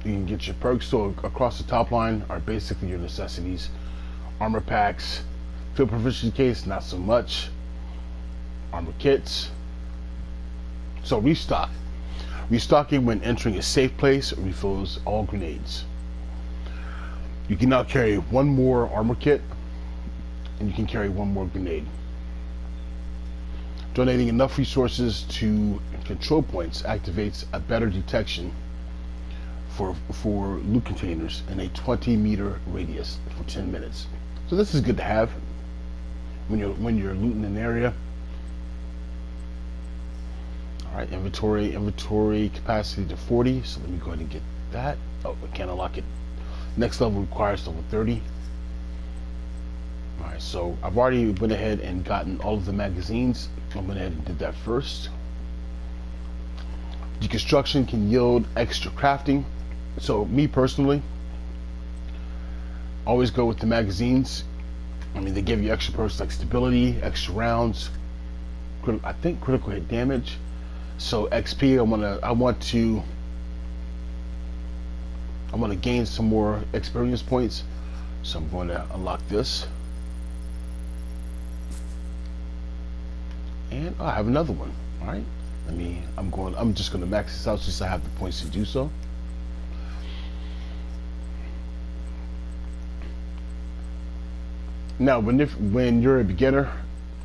you can get your perks. So across the top line are basically your necessities. Armor packs, field proficiency case, not so much. Armor kits. So restock. Restocking when entering a safe place refills all grenades. You can now carry one more armor kit, and you can carry one more grenade. Donating enough resources to control points activates a better detection for loot containers in a 20-meter radius for 10 minutes. So this is good to have when you're looting an area. All right, inventory capacity to 40. So let me go ahead and get that. Oh, I can't unlock it. Next level requires level 30. All right, so I've already went ahead and gotten all of the magazines. I went ahead and did that first. Deconstruction can yield extra crafting. So me personally, always go with the magazines. I mean, they give you extra perks like stability, extra rounds, I think critical hit damage. So XP, I want to gain some more experience points. So I'm going to unlock this. And I have another one. All right. I'm just going to max this out since I have the points to do so. Now, when you're a beginner,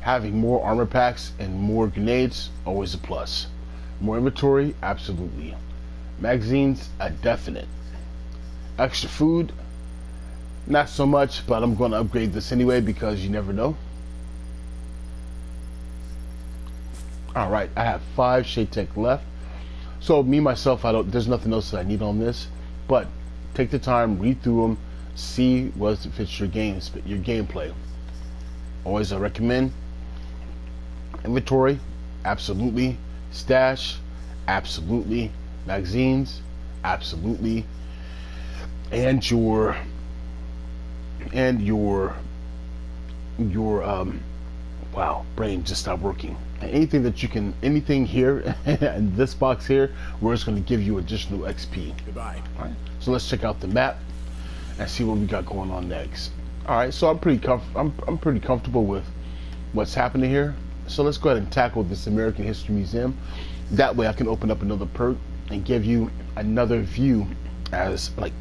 having more armor packs and more grenades, always a plus. More inventory, absolutely. Magazines, a definite. Extra food, not so much, but I'm going to upgrade this anyway because you never know. Alright, I have 5 Shade Tech left. So me, myself, there's nothing else that I need on this. But take the time, read through them, see what fits your gameplay. Always I recommend. Inventory, absolutely. Stash, absolutely. Magazines, absolutely. And your wow, brain just stopped working. Anything here in this box here where it's going to give you additional XP.
Goodbye.
All right, so let's check out the map and see what we got going on next. All right, so I'm pretty comfortable with what's happening here. So let's go ahead and tackle this American History Museum. That way I can open up another perk and give you another view as like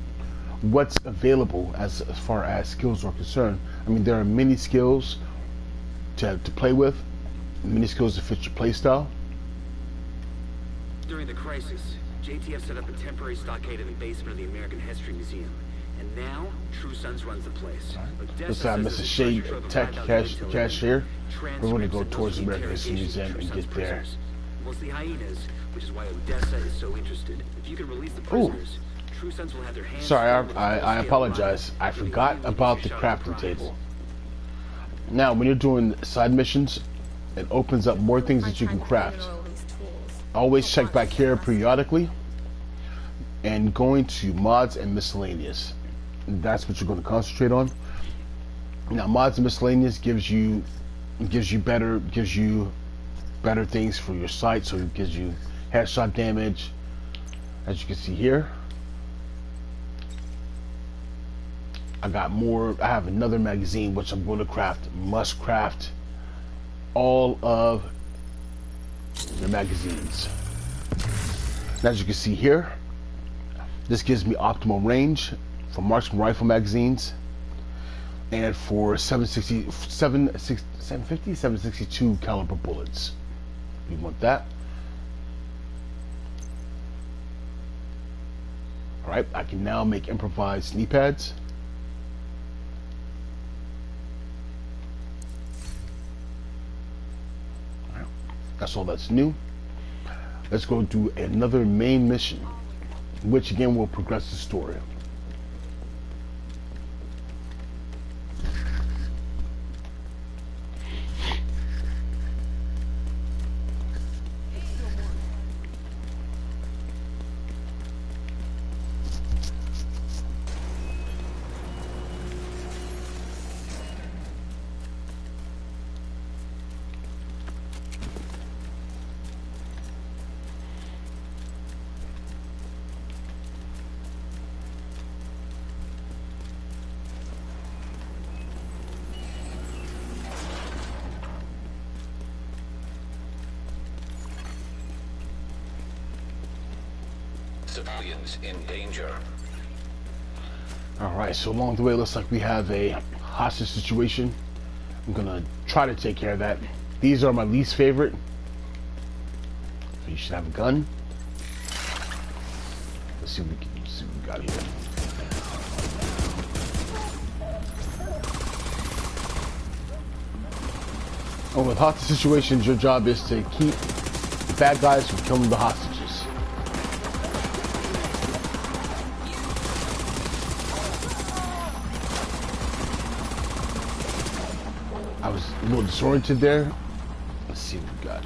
what's available as far as skills are concerned. I mean, there are many skills to play with, many skills to fit your playstyle.
During the crisis, JTF set up a temporary stockade in the basement of the American History Museum. And now, True Sons runs the place.
Let's have Mr. Shade Tech Cashier. We're going to go towards the American History Museum and get there.
Mostly hyenas, which is why Odessa is so interested. If you can release the prisoners, True Sons will have their hands.
Sorry, I apologize. I forgot about the crafting table. Now, when you're doing side missions, it opens up more things that you can craft. Always check back here periodically and going to mods and miscellaneous. That's what you're going to concentrate on. Now, mods and miscellaneous gives you better things for your sight. So it gives you headshot damage, as you can see here. I have another magazine which I'm going to craft. Must craft all of the magazines. And as you can see here, this gives me optimal range for marksman rifle magazines and for 762 caliber bullets. We want that. Alright, I can now make improvised knee pads. That's all that's new. Let's go do another main mission, which again will progress the story.
civilians in danger.
Alright, so along the way, it looks like we have a hostage situation. I'm gonna try to take care of that. These are my least favorite. So you should have a gun. Let's see what we got here. And with hostage situations, your job is to keep the bad guys from killing the hostages. I was a little disoriented there. Let's see what we got.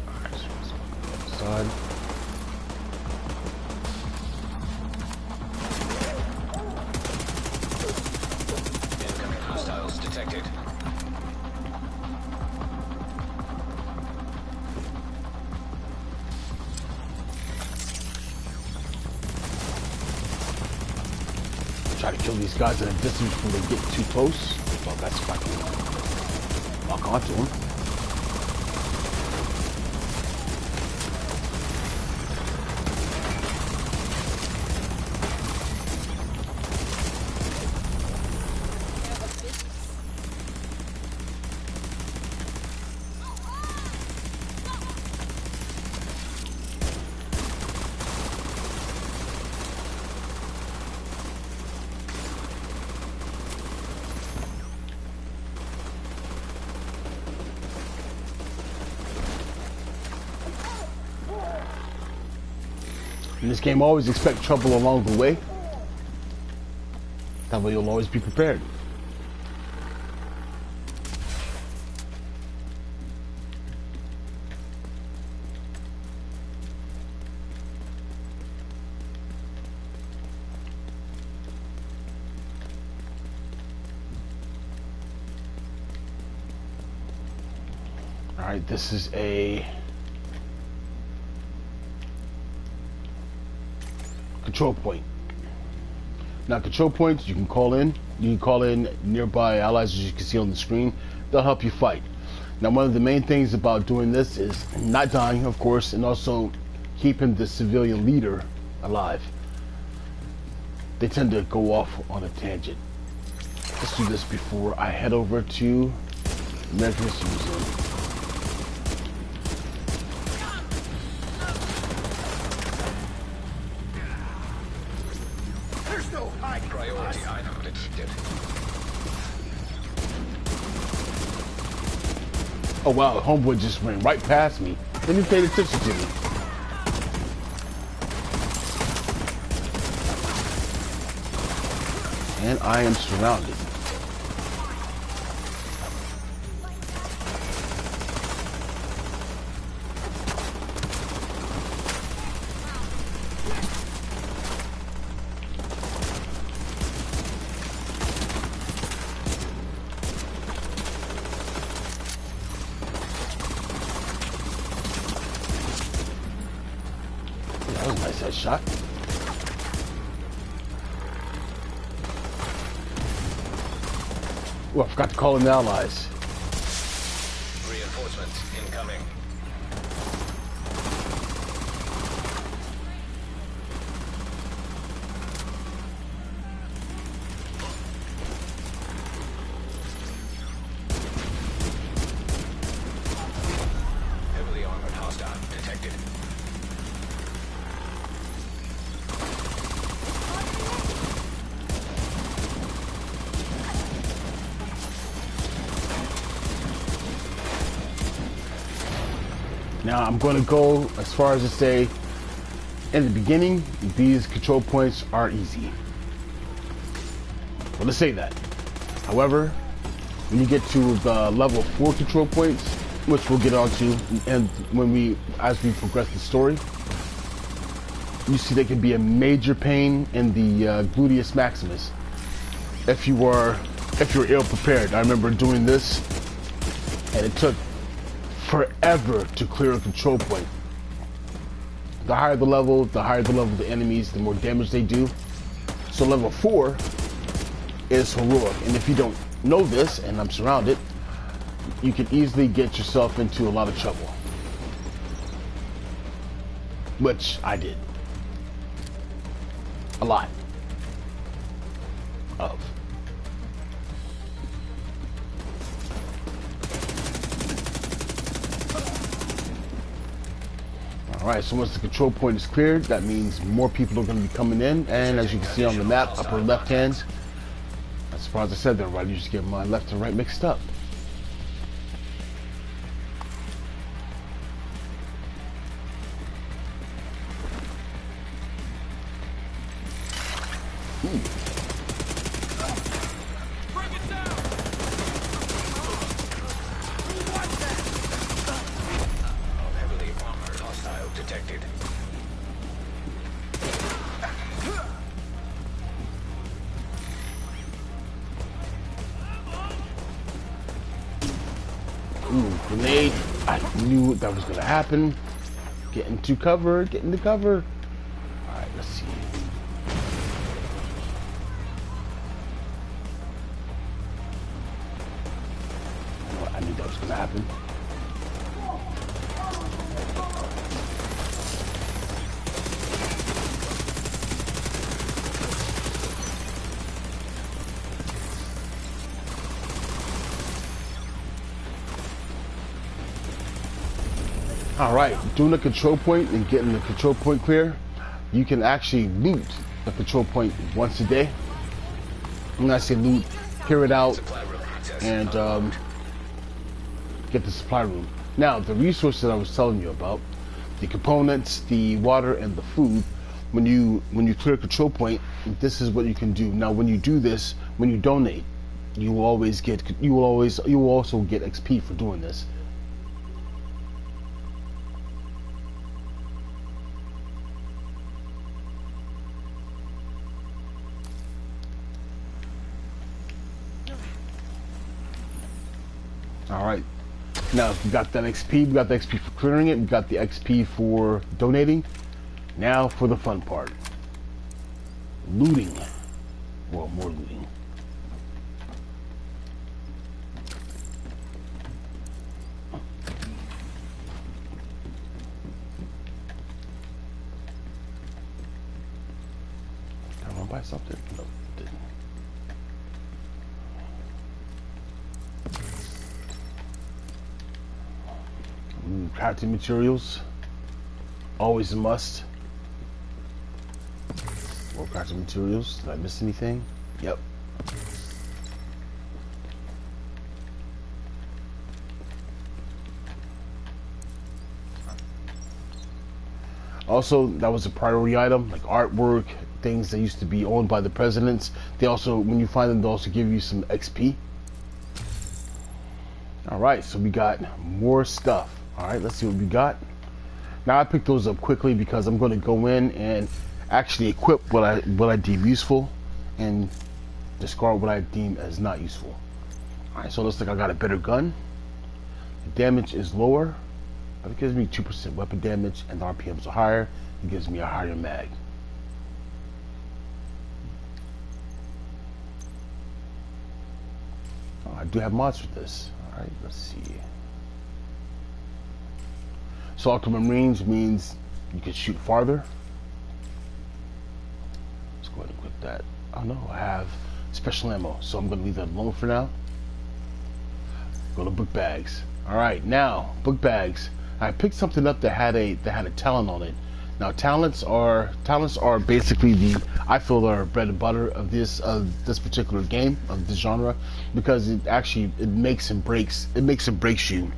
Alright, so let's go outside.
Incoming hostiles detected.
Try to kill these guys at a distance before they get too close. Well, that's fucking lock onto him. In this game, always expect trouble along the way. That way you'll always be prepared. Alright, this is a control point. Now, control points you can call in. You can call in nearby allies, as you can see on the screen. They'll help you fight. Now, one of the main things about doing this is not dying, of course, and also keeping the civilian leader alive. They tend to go off on a tangent. Let's do this before I head over to American History Museum.
Priority item detected.
Oh wow, homeboy just went right past me. Then he paid attention to me. And I am surrounded. That was a nice headshot. Oh, I forgot to call in the allies.
Reinforcements incoming. Heavily armored hostile detected.
Now I'm going to go as far as to say, in the beginning, these control points are easy. Well, let's say that. However, when you get to the level 4 control points, which we'll get onto, and as we progress the story, you see they can be a major pain in the gluteus maximus if you're ill prepared. I remember doing this, and it took forever to clear a control point. The higher the level of the enemies, the more damage they do. So level 4 is heroic, and if you don't know this, and I'm surrounded, you can easily get yourself into a lot of trouble, which I did. A lot. Of. Alright, so once the control point is cleared, that means more people are going to be coming in, and as you can see on the map, upper left hand, as far as I said there, right, you just get my left and right mixed up.
Heavily armored hostile detected.
Ooh, grenade. I knew that was going to happen. Get into cover, get into cover. Alright, let's see. I knew that was going to happen. Alright, doing the control point and getting the control point clear, you can actually loot the control point once a day. When I say loot, clear it out and get the supply room. Now, the resources I was telling you about, the components, the water, and the food, when you clear a control point, this is what you can do. Now, when you do this, when you donate, you will also get XP for doing this. Alright, now we got that XP, we got the XP for clearing it, we got the XP for donating. Now for the fun part. Looting. Well, more looting. Can I run by something? No, didn't. Crafting materials, always a must. More crafting materials. Did I miss anything? Yep. Also, that was a priority item, like artwork, things that used to be owned by the presidents. They also, when you find them, they also give you some XP. Alright, so we got more stuff. Alright, let's see what we got. Now I picked those up quickly because I'm going to go in and actually equip what I deem useful and discard what I deem as not useful. Alright, so it looks like I got a better gun. The damage is lower, but it gives me 2% weapon damage, and the RPMs are higher. It gives me a higher mag. Oh, I do have mods for this. Alright, let's see. So ultimate range means you can shoot farther. Let's go ahead and equip that. Oh no, I have special ammo, so I'm going to leave that alone for now. Go to book bags. Alright, now book bags. I picked something up that had a talent on it. Now talents are basically I feel are bread and butter of this particular game, of this genre, because it makes and breaks you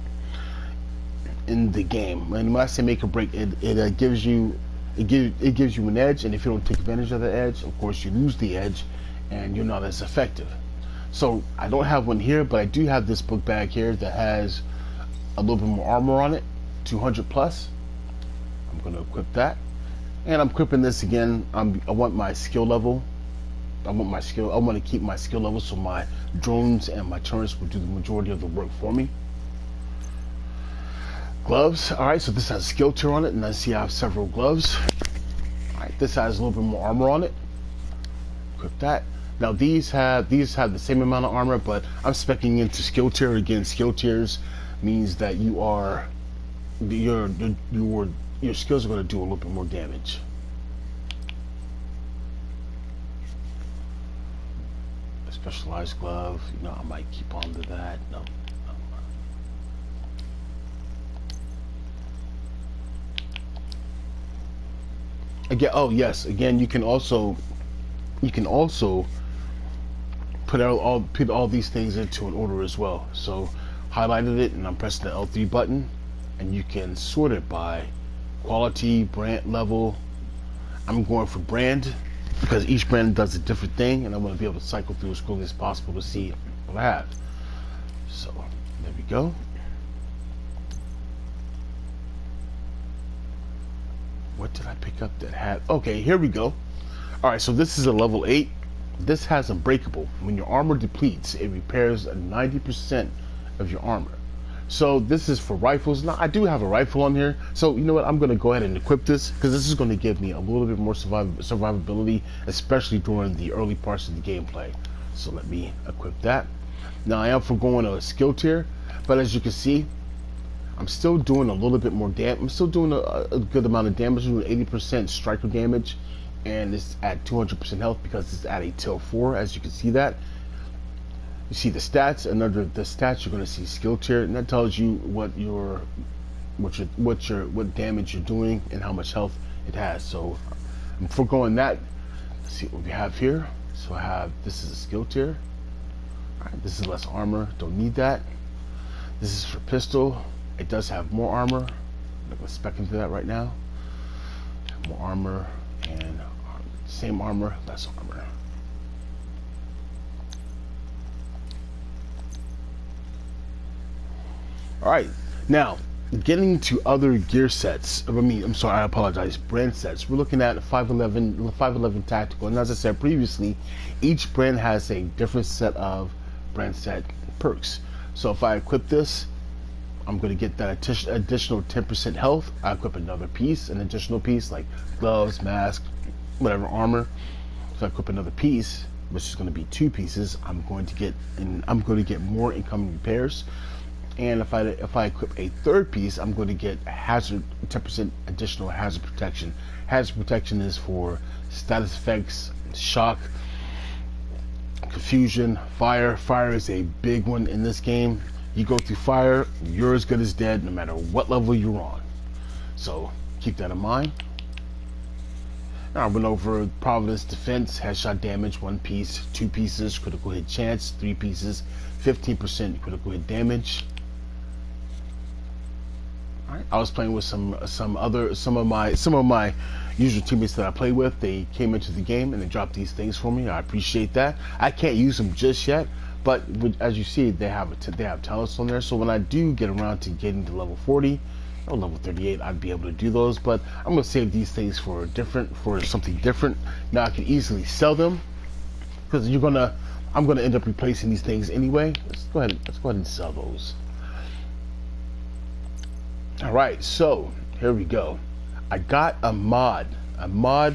in the game. And when I say make or break, it gives you an edge, and if you don't take advantage of the edge, of course you lose the edge and you're not as effective. So I don't have one here, but I do have this book bag here that has a little bit more armor on it, 200 plus. I'm going to equip that, and I'm equipping this again. I want my skill level. I want to keep my skill level so my drones and my turrets will do the majority of the work for me. Gloves. Alright, so this has a skill tier on it, and I see I have several gloves. Alright, this has a little bit more armor on it. Equip that. Now these have the same amount of armor, but I'm speccing into skill tier. Again, skill tiers means that your skills are going to do a little bit more damage. Specialized glove. You know, I might keep on to that. No. Again, oh yes, again you can also put all these things into an order as well. So highlighted it and I'm pressing the L3 button, and you can sort it by quality, brand level. I'm going for brand because each brand does a different thing, and I want to be able to cycle through as quickly as possible to see what I have. So there we go. What did I pick up that had? Okay, here we go. All right, so this is a level 8. This has Unbreakable. When your armor depletes, it repairs 90% of your armor. So this is for rifles. Now I do have a rifle on here, so you know what, I'm going to go ahead and equip this because this is going to give me a little bit more survivability, especially during the early parts of the gameplay. So let me equip that. Now I am forgoing a skill tier, but as you can see, I'm still doing a little bit more damage. I'm still doing a good amount of damage, doing 80% striker damage, and it's at 200% health because it's at a tier 4, as you can see that. You see the stats, and under the stats you're going to see skill tier, and that tells you what damage you're doing and how much health it has. So I'm foregoing that. Let's see what we have here. So I have, this is a skill tier. Alright, this is less armor, don't need that. This is for pistol. It does have more armor. I'm not going to spec into that right now. More armor and same armor, less armor. Alright, now getting to other gear sets. I apologize, brand sets. We're looking at 511 tactical, and as I said previously, each brand has a different set of brand set perks. So if I equip this, I'm going to get that additional 10% health. I equip another piece, an additional piece like gloves, mask, whatever, armor. So I equip another piece, which is going to be 2 pieces. I'm going to get more incoming repairs. And if I equip a third piece, I'm going to get hazard 10% additional hazard protection. Hazard protection is for status effects, shock, confusion, fire. Fire is a big one in this game. You go through fire, you're as good as dead no matter what level you're on. So keep that in mind. Now I went over Providence Defense, headshot damage, 1 piece, 2 pieces, critical hit chance, 3 pieces, 15% critical hit damage. Alright, I was playing with some of my usual teammates that I play with. They came into the game and they dropped these things for me. I appreciate that. I can't use them just yet, but as you see, they have talents on there. So when I do get around to getting to level 40 or level 38, I'd be able to do those. But I'm gonna save these things for something different. Now I can easily sell them because I'm gonna end up replacing these things anyway. Let's go ahead and sell those. All right, so here we go. I got a mod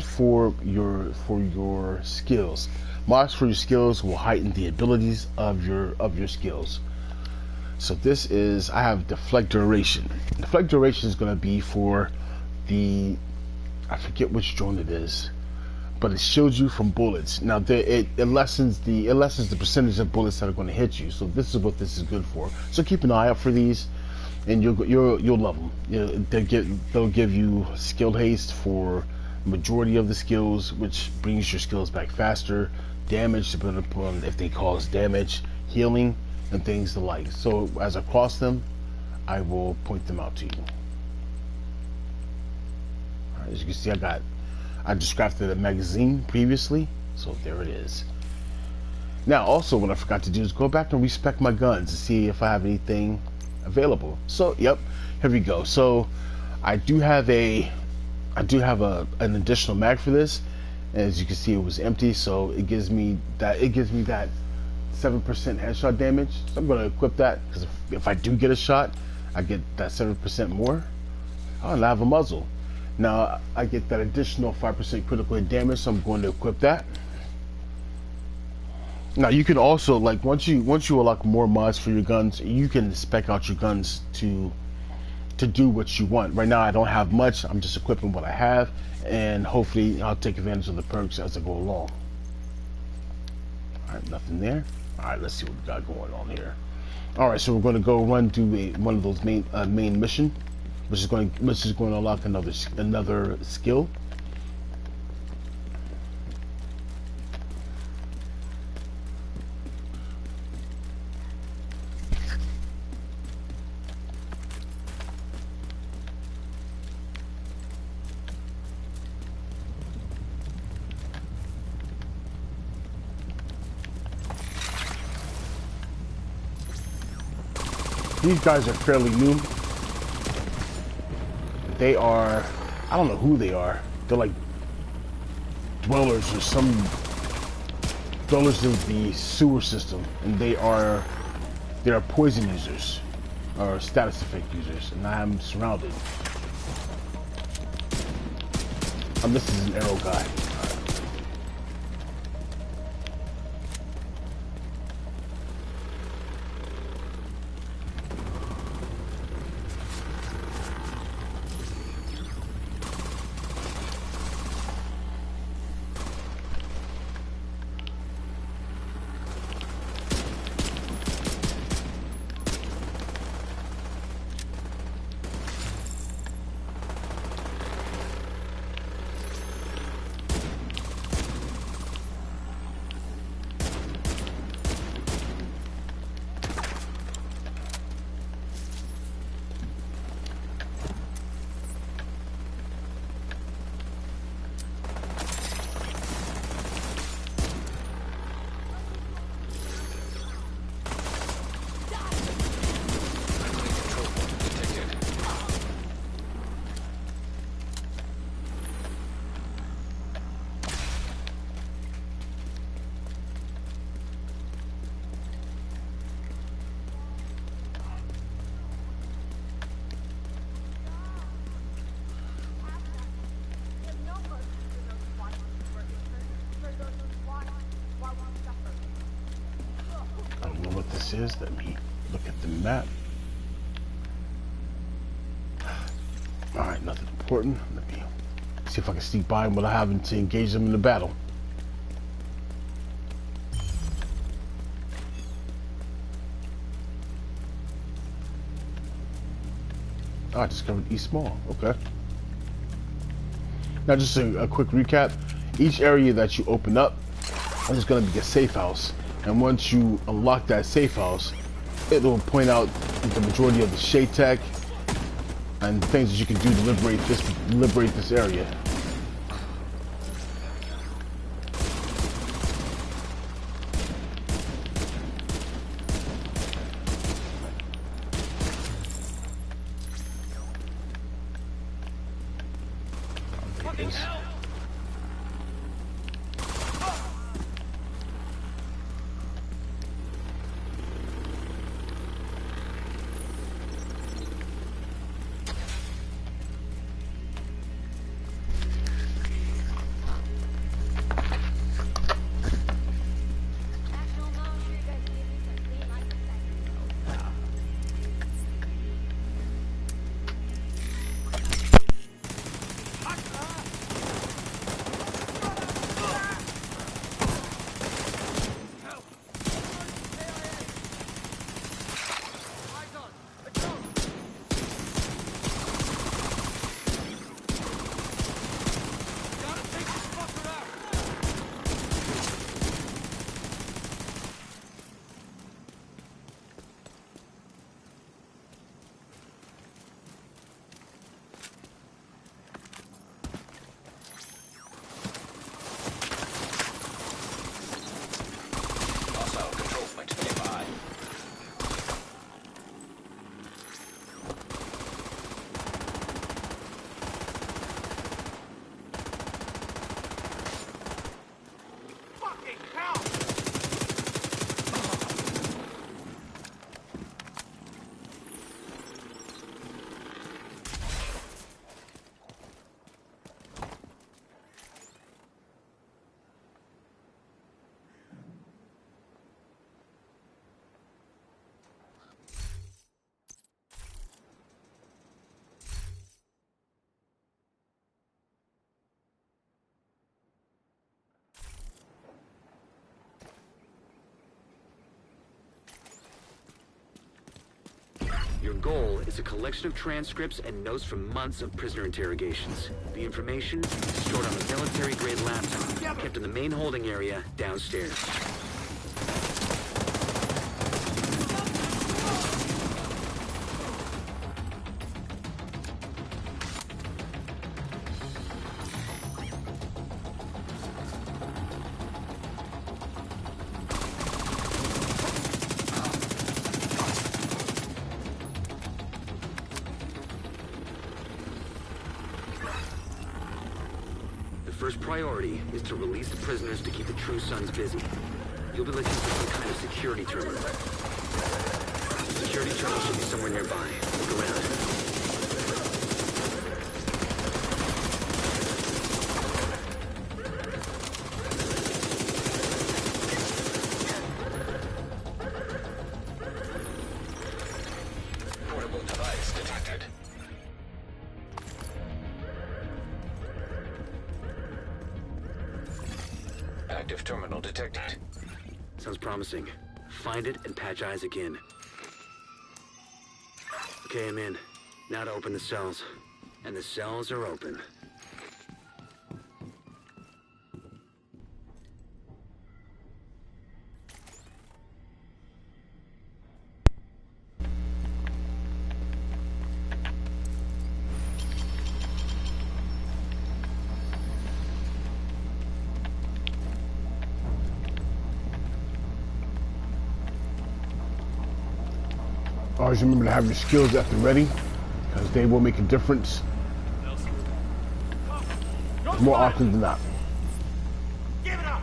for your skills. Mods for your skills will heighten the abilities of your skills. So this is, I have deflect duration. Deflect duration is going to be for I forget which drone it is, but it shields you from bullets. Now it lessens the percentage of bullets that are going to hit you. So this is what this is good for. So keep an eye out for these, and you'll love them. You know, they'll give you skill haste for majority of the skills, which brings your skills back faster. Damage, depending upon if they cause damage, healing, and things alike. So as I cross them, I will point them out to you. All right, as you can see, I just crafted a magazine previously, so there it is. Now also, what I forgot to do is go back and respec my guns to see if I have anything available. So yep, here we go. So I do have an additional mag for this. As you can see, it was empty, so it gives me that 7% headshot damage. So I'm going to equip that because if I do get a shot, I get that 7% more. Oh, and I have a muzzle. Now I get that additional 5% critical hit damage, so I'm going to equip that. Now you can also, like, once you unlock more mods for your guns, you can spec out your guns to do what you want. Right now I don't have much. I'm just equipping what I have, and hopefully I'll take advantage of the perks as I go along. Alright, nothing there. Alright, let's see what we got going on here. Alright, so we're going to go run to one of those main mission, which is going to unlock another skill. These guys are fairly new. They are, I don't know who they are. They're like dwellers or some dwellers of the sewer system, and they are poison users or status effect users, and I am surrounded. This is an arrow guy. Is. Let me look at the map. Alright, nothing important. Let me see if I can sneak by them without having to engage them in the battle. Oh, I discovered East Mall. Okay. Now, just a quick recap. Each area that you open up is going to be a safe house. And once you unlock that safe house, it will point out the majority of the shade tech and things that you can do to liberate this area.
Your goal is a collection of transcripts and notes from months of prisoner interrogations. The information is stored on a military-grade laptop, kept in the main holding area downstairs. First priority is to release the prisoners to keep the True Sons busy. You'll be looking for some kind of security terminal. The security terminal should be somewhere nearby. Look around.
Portable device detected. Active terminal detected.
Sounds promising. Find it and patch Isaac in. Okay, I'm in. Now to open the cells. And the cells are open.
Always remember to have your skills at the ready, because they will make a difference more often than not.
Give it up!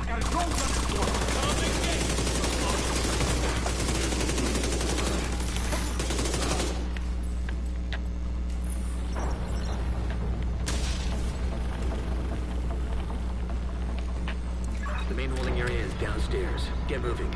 I got a drone
The main holding area is downstairs. Get moving.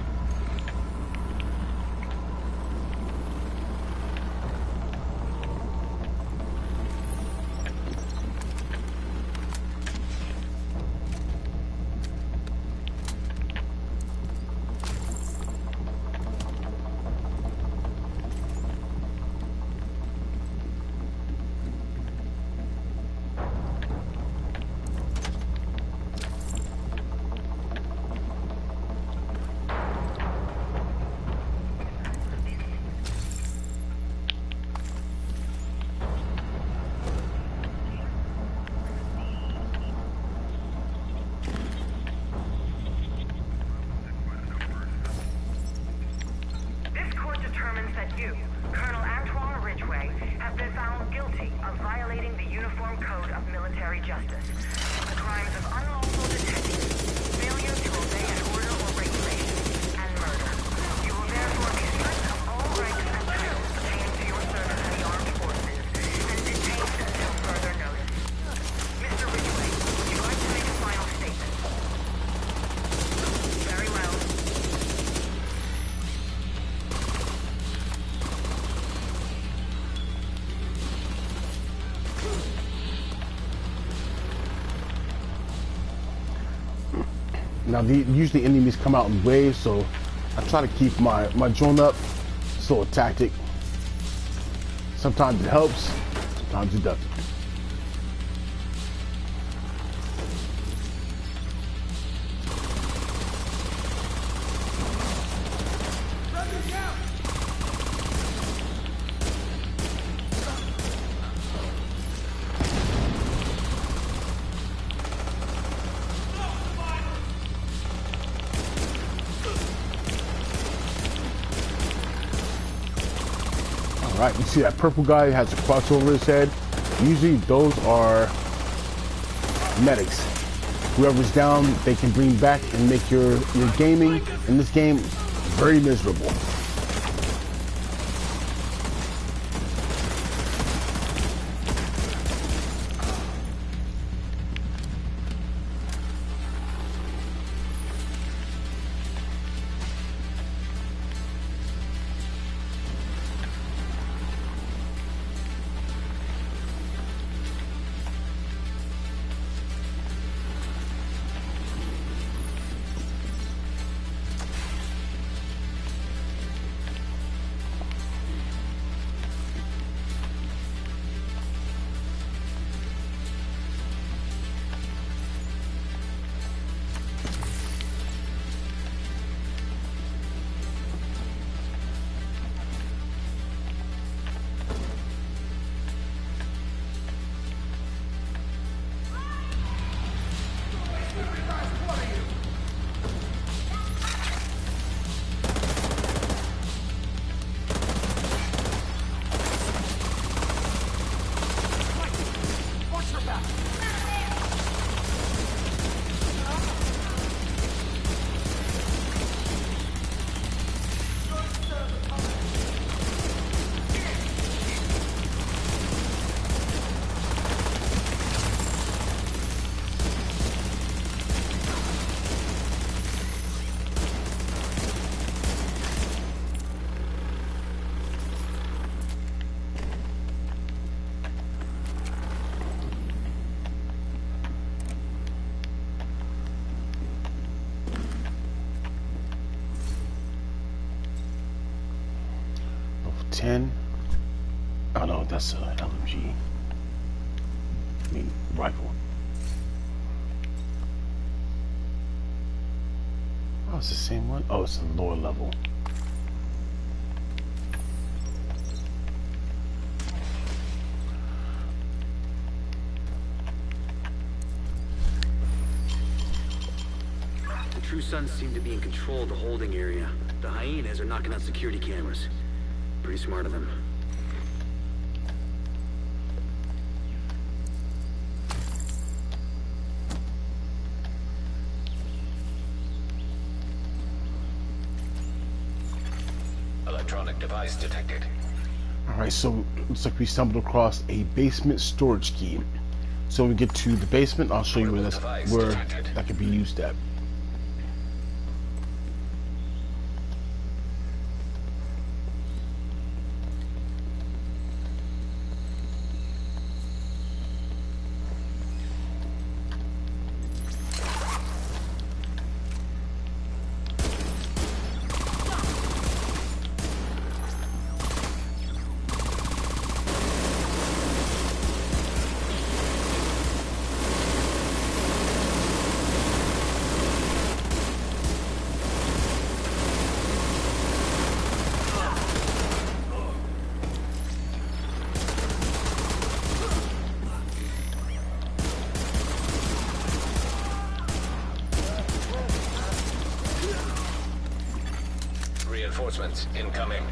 Now, usually enemies come out in waves, so I try to keep my drone up. So a tactic. Sometimes it helps, sometimes it doesn't. Alright, you see that purple guy has a cross over his head. Usually those are medics. Whoever's down, they can bring back and make your gaming in this game very miserable. M10. Oh no, that's a LMG. I mean, rifle. Oh, it's the same one? Oh, it's the lower level.
The True Sons seem to be in control of the holding area. The hyenas are knocking out security cameras. Pretty smart of them.
Electronic device detected.
Alright, so looks like we stumbled across a basement storage key. So when we get to the basement, I'll show you where that could be used at.
Reinforcements incoming.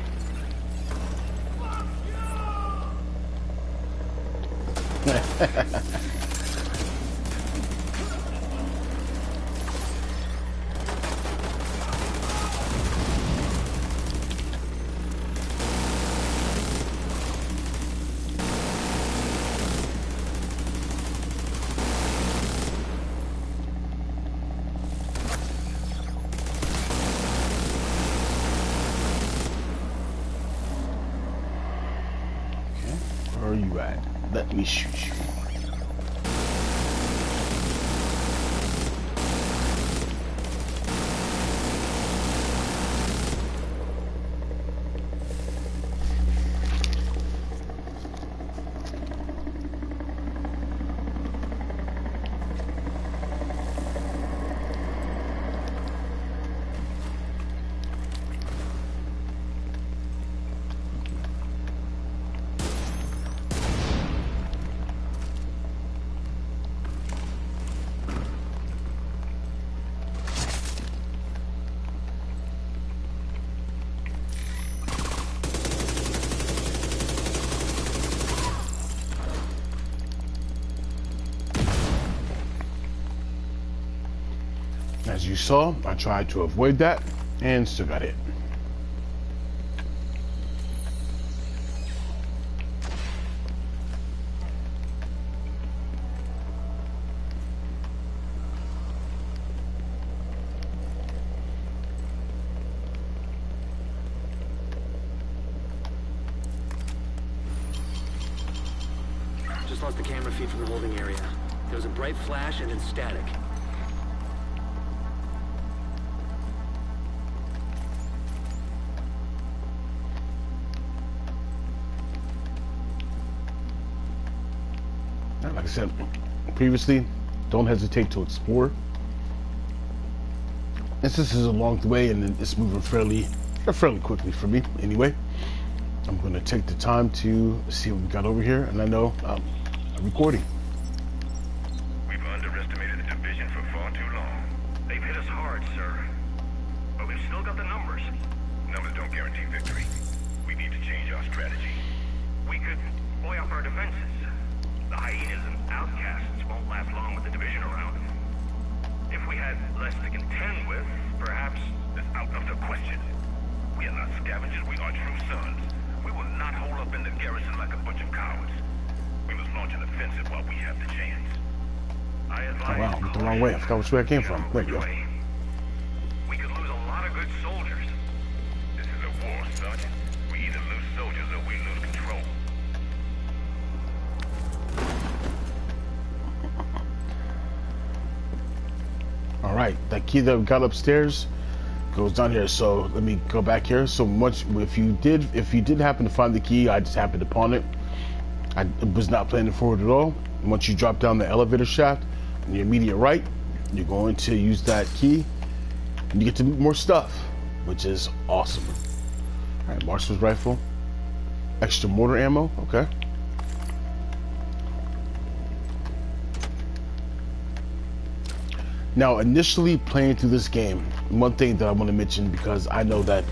Where are you at? Let me shoot you. As you saw, I tried to avoid that and still got hit.
Just lost the camera feed from the holding area. There was a bright flash and then static.
Like I said previously, don't hesitate to explore. This is along the way, and it's moving fairly quickly for me. Anyway, I'm going to take the time to see what we got over here, and I know I'm recording.
We've underestimated the division for far too long. They've hit us hard, sir. But we've still got the numbers. Numbers don't guarantee victory. We need to change our strategy. We could buoy up our defenses. The hyenas and outcasts won't last long with the division around. If we had less to contend with, perhaps it's out of the question. We are not scavengers, we are true sons. We will not hold up in the garrison like a bunch of cowards. We must launch an offensive while we have the chance. I advise
Oh wow, I went the wrong way. I forgot which way I came from. There we go.
We could lose a lot of good soldiers. This is a war, Sergeant. We either lose soldiers or we lose control.
Alright, that key that we got upstairs goes down here. So let me go back here. So much if you did happen to find the key, I just happened upon it. I was not planning for it at all. Once you drop down the elevator shaft on your immediate right, you're going to use that key and you get to more stuff, which is awesome. All right, marshal's rifle, extra mortar ammo. Okay. Now, initially playing through this game, one thing that I want to mention, because I know that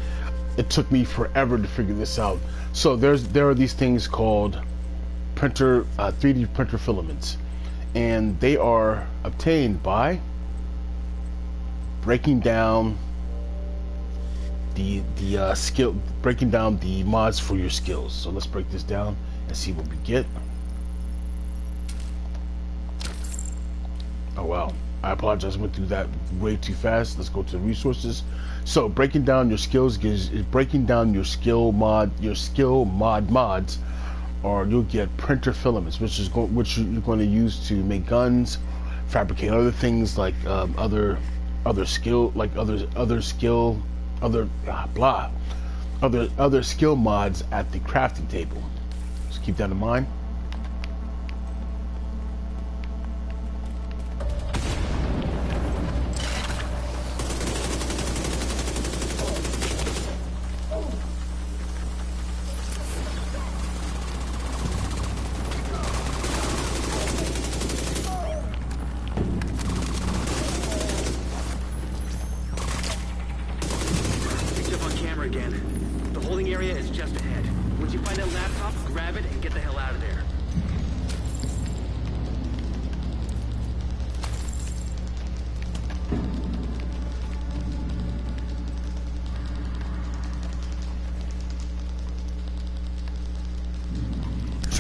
it took me forever to figure this out. So there are these things called 3D printer filaments, and they are obtained by breaking down the mods for your skills. So let's break this down and see what we get. Oh wow. I apologize, I went through that way too fast. Let's go to resources. So breaking down your skills is breaking down your skill mods, or you'll get printer filaments, which you're going to use to make guns, fabricate other things like other skill mods at the crafting table. Just keep that in mind.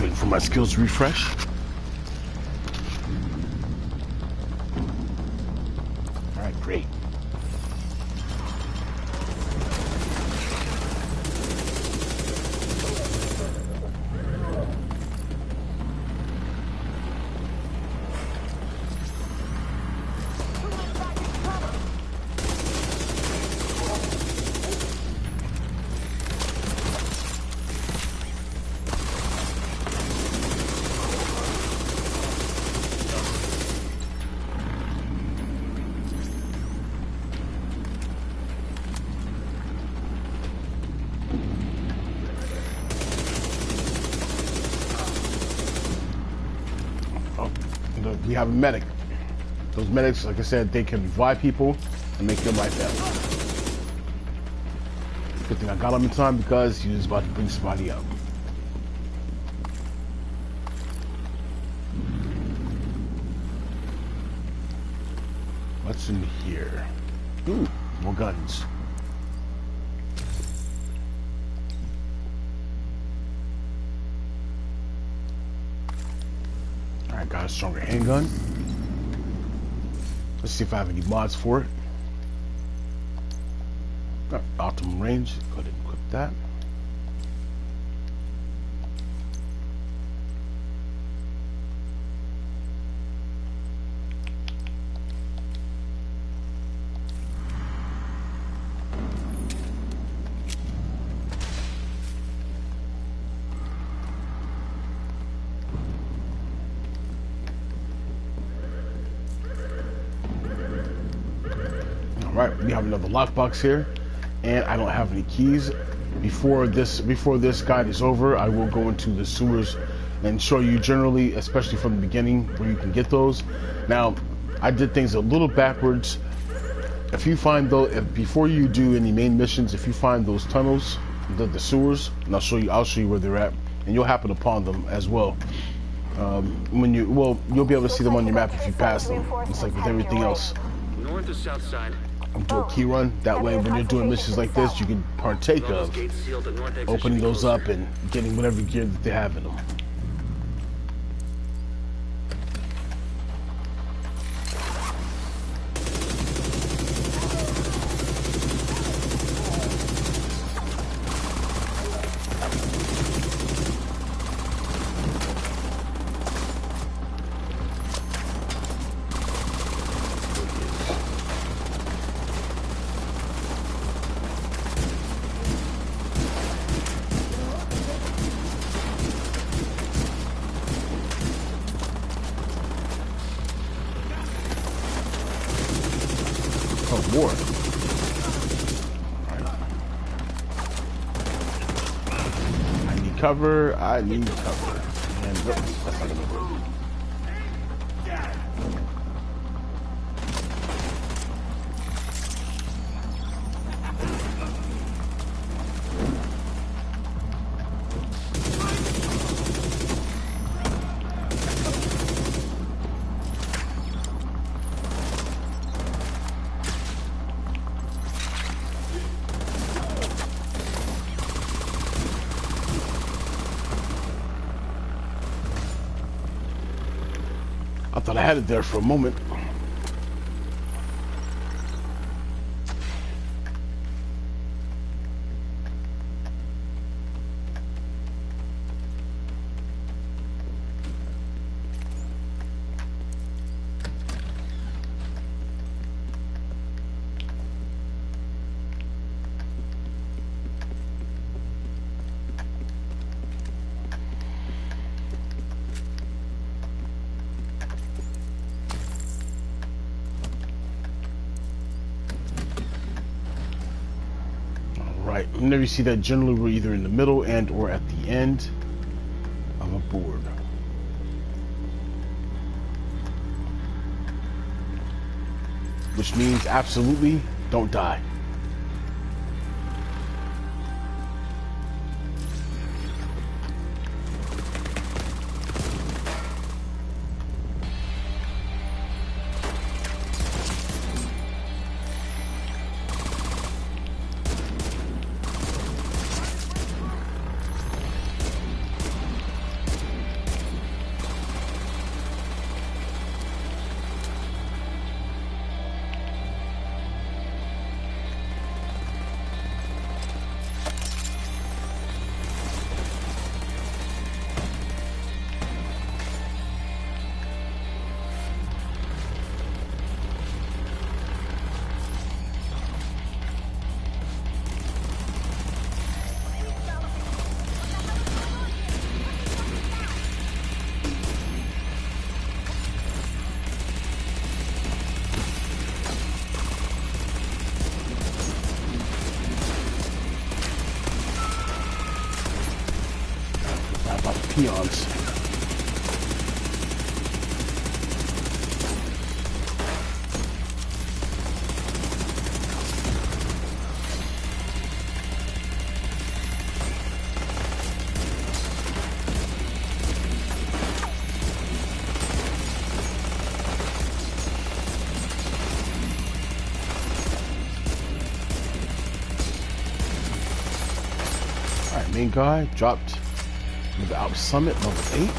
Waiting for my skills to refresh. All right, great. We have a medic. Those medics, like I said, they can revive people and make their life better. Good thing I got him in time because he was about to bring somebody up. What's in here? Ooh, more guns. Alright, got a stronger handgun. Let's see if I have any mods for it. Got optimum range. Go ahead and equip that. Alright, we have another lockbox here, and I don't have any keys. Before this guide is over, I will go into the sewers and show you generally, especially from the beginning, where you can get those. Now, I did things a little backwards. If you find before you do any main missions, if you find those tunnels, the sewers, and I'll show you where they're at, and you'll happen upon them as well. You'll be able to see them on your map if you pass them. It's like with everything else.
North or south side?
Do a key run. That way, when you're doing missions like this, you can partake of opening those up and getting whatever gear that they have in them. cover. I need cover. And nope, that's not gonna work. I thought I had it there for a moment. Right, whenever you see that, generally we're either in the middle and or at the end of a board. Which means absolutely don't die. Peons. Alright, main guy dropped. The Out Summit level 8.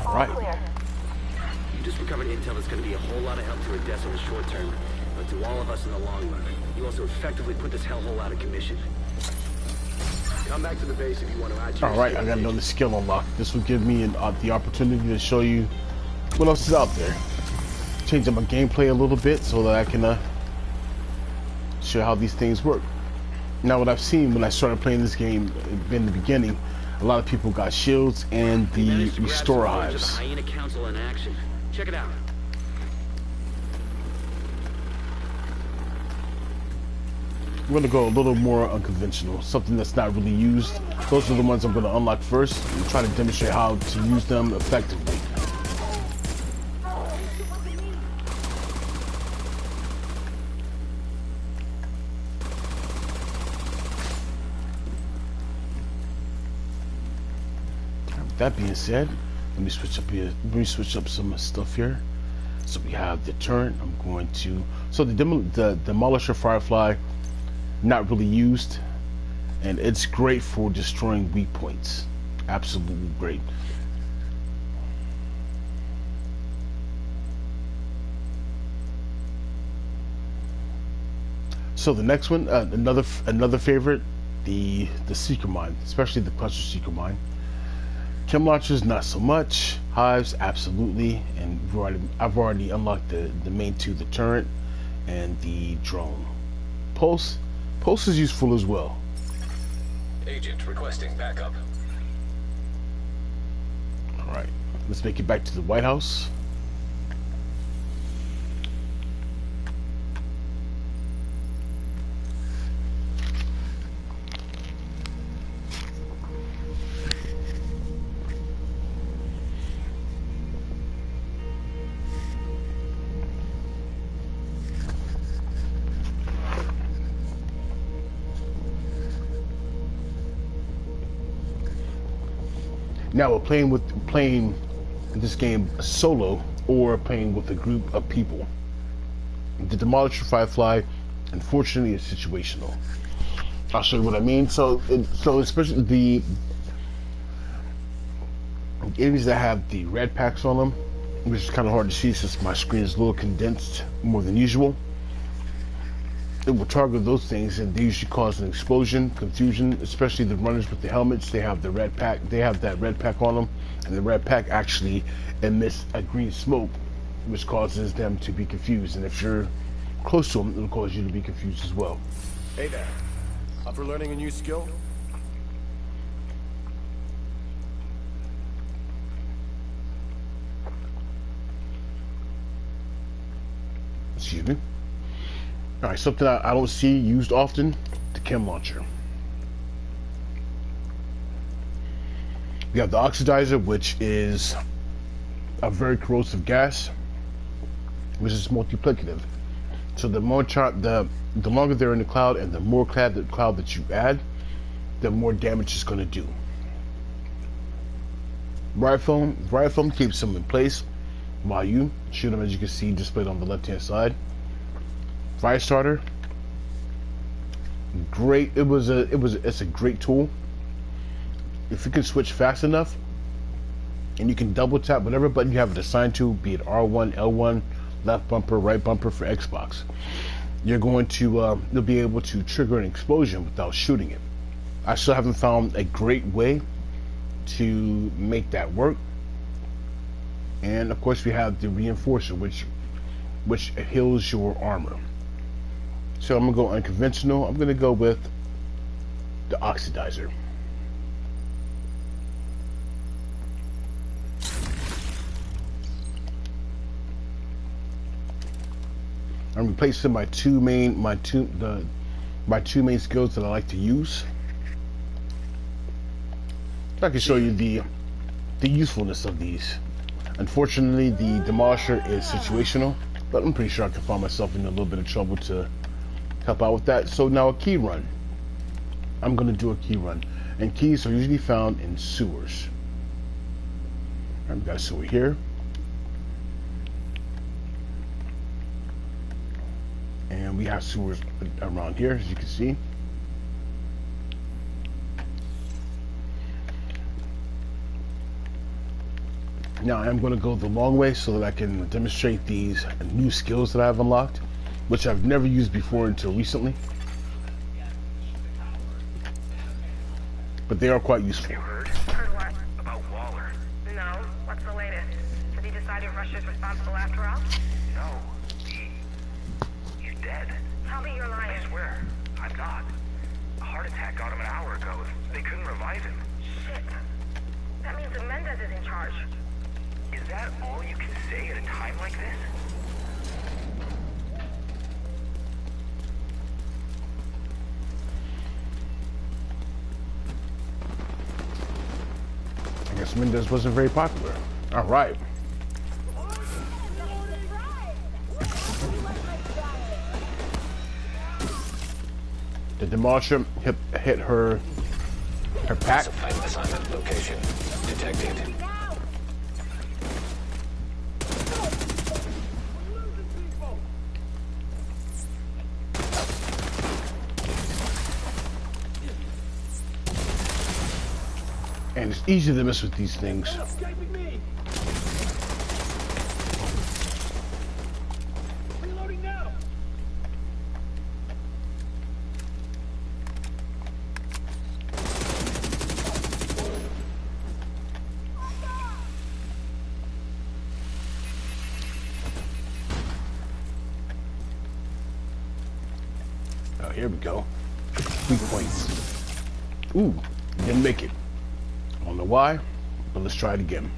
Right.
You just recovered intel that's going to be a whole lot of help to Odessa in the short term, but to all of us in the long run. You also effectively put this hellhole out of commission. Come back to the base if you want to add your
Alright, I got another skill unlock. This will give me the opportunity to show you what else is out there. Change up my gameplay a little bit so that I can show how these things work. Now, what I've seen when I started playing this game in the beginning, a lot of people got shields and the restore hives.
Hyena Council in action. Check it out.
I'm going to go a little more unconventional, something that's not really used. Those are the ones I'm going to unlock first and try to demonstrate how to use them effectively. That being said, let me switch up here. Let me switch up some stuff here. So we have the turret. I'm going to the Demolisher Firefly not really used, and it's great for destroying weak points. Absolutely great. So the next one, another favorite, the seeker mine, especially the cluster seeker mine. Chem launchers, not so much. Hives, absolutely. And I've already unlocked the main two, the turret and the drone. Pulse is useful as well.
Agent requesting backup.
All right, let's make it back to the White House. Now we're playing this game solo or playing with a group of people. The Demolisher Firefly, unfortunately, is situational. I'll show you what I mean. So especially the enemies that have the red packs on them, which is kind of hard to see since my screen is a little condensed more than usual. It will target those things, and they usually cause an explosion, confusion. Especially the runners with the helmets, they have the red pack. They have that red pack on them, and the red pack actually emits a green smoke, which causes them to be confused. And if you're close to them, it'll cause you to be confused as well.
Hey there. Up for learning a new skill?
Excuse me. All right, something I don't see used often, the chem launcher. We have the oxidizer, which is a very corrosive gas, which is multiplicative. So the longer they're in the cloud and the more cloud that you add, the more damage it's going to do. Riot foam keeps them in place while you shoot them, as you can see displayed on the left-hand side. Fire starter, great. It's a great tool. If you can switch fast enough, and you can double tap whatever button you have it assigned to, be it R1, L1, left bumper, right bumper for Xbox, you're going to you'll be able to trigger an explosion without shooting it. I still haven't found a great way to make that work. And of course, we have the reinforcer, which heals your armor. So I'm gonna go unconventional. I'm gonna go with the oxidizer. I'm replacing my two main skills that I like to use. So I can show you the usefulness of these. Unfortunately, the Demolisher is situational, but I'm pretty sure I can find myself in a little bit of trouble to help out with that. So now a key run. I'm going to do a key run. And keys are usually found in sewers. I've got a sewer here. And we have sewers around here, as you can see. Now I'm going to go the long way so that I can demonstrate these new skills that I've unlocked, which I've never used before until recently. But they are quite useful.
You heard?
Heard what?
About Waller.
No. What's the latest? Has he decided Russia's responsible after all?
No. He's dead.
Tell me you're lying.
I swear. I'm not. A heart attack got him an hour ago. They couldn't revive him.
Shit. That means that Mendez is in charge.
Is that all you can say at a time like this?
I guess Mendez wasn't very popular. All right. The Demolisher hit her pack.
Supply assignment location detected.
And it's easy to mess with these things.
Escaping me. Reloading now.
Oh, here we go. 3 points. Ooh, didn't make it. I don't know why, but let's try it again.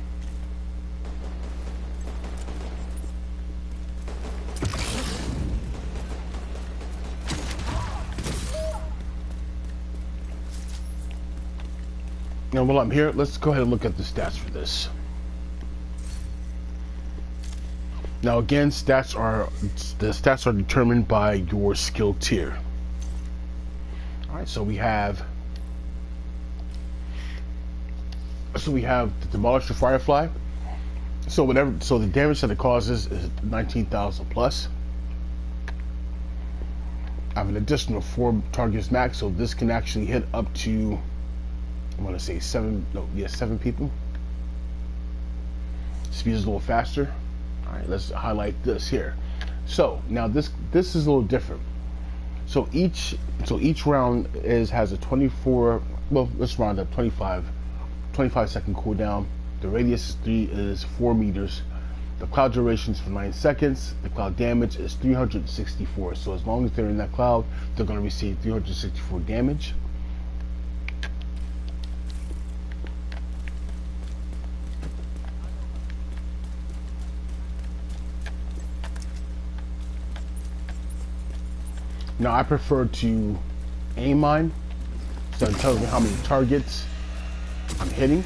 Now, while I'm here, let's go ahead and look at the stats for this. Now, again, the stats are determined by your skill tier. All right, so we have the Demolish the Firefly. So the damage that it causes is 19,000 plus. I have an additional 4 targets max, so this can actually hit up to, I want to say 7 people. Speed is a little faster. All right, let's highlight this here. So now this is a little different. So each round has a 24. Well, let's round up 25 second cooldown. The radius is 4 meters. The cloud duration is for 9 seconds. The cloud damage is 364. So as long as they're in that cloud, they're going to receive 364 damage. Now I prefer to aim mine, so it tells me how many targets I'm hitting.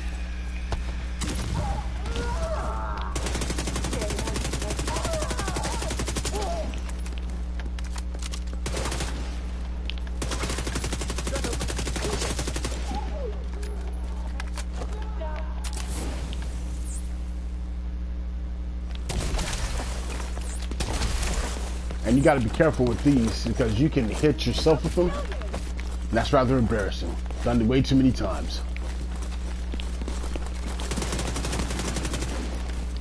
And you got to be careful with these because you can hit yourself with them. And that's rather embarrassing. Done it way too many times.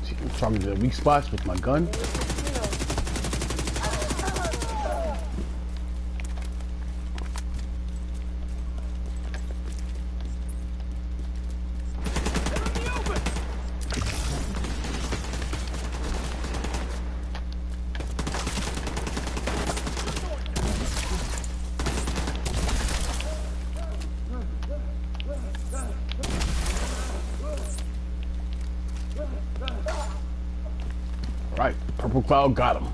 See, I'm targeting the weak spots with my gun. Right, purple cloud got him.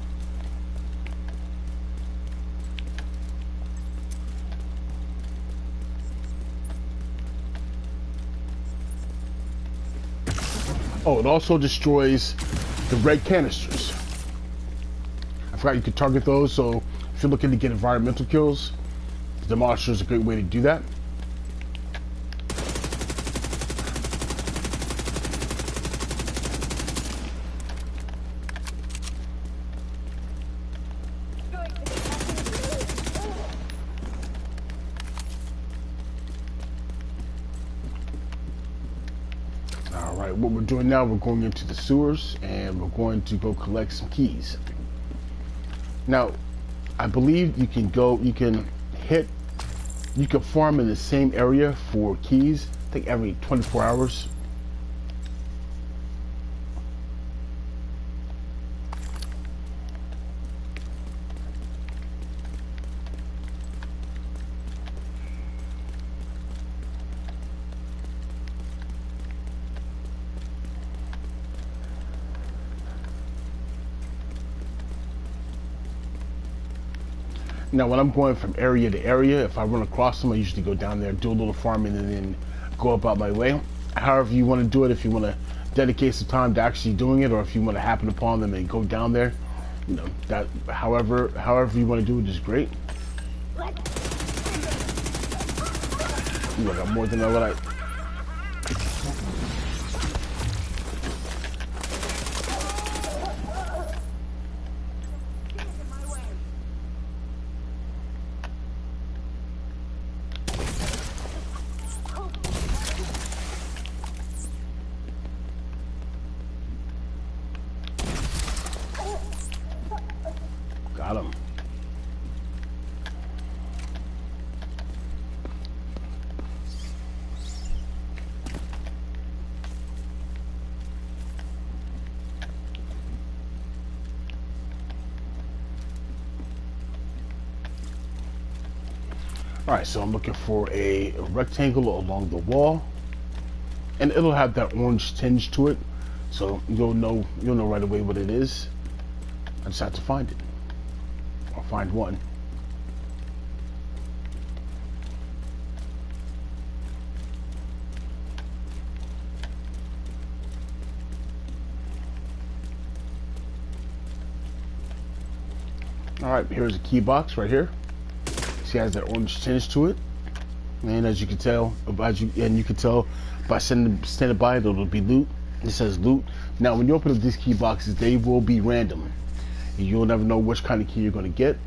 Oh, it also destroys the red canisters. I forgot you could target those, so if you're looking to get environmental kills, the Demolisher is a great way to do that. Alright, what we're doing now, we're going into the sewers and we're going to go collect some keys. Now, I believe you can farm in the same area for keys, I think every 24 hours. Now, when I'm going from area to area, if I run across them, I usually go down there, do a little farming, and then go about my way. However you want to do it, if you want to dedicate some time to actually doing it, or if you want to happen upon them and go down there, you know, that however you want to do it is great. Ooh, I got more than what I. Got him. Alright, so I'm looking for a rectangle along the wall, and it'll have that orange tinge to it, so you'll know right away what it is. I just have to find it, or find one. Alright, here's a key box right here. See, it has that orange tinge to it, and as you can tell, you can tell by standing by it, it'll be loot. It says loot. Now, when you open up these key boxes, they will be random. You'll never know which kind of key you're going to get.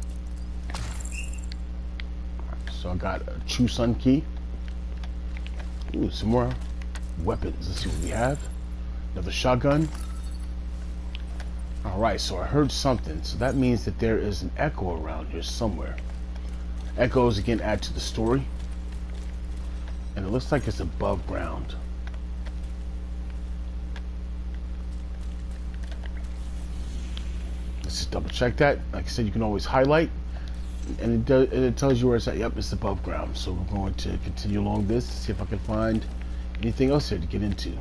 So I got a True Sun key. Ooh, some more weapons. Let's see what we have. Another shotgun. Alright, so I heard something. So that means that there is an echo around here somewhere. Echoes again add to the story. And it looks like it's above ground. Let's just double check that. Like I said, you can always highlight, and it tells you where it's at. Yep, it's above ground. So we're going to continue along this to see if I can find anything else here to get into.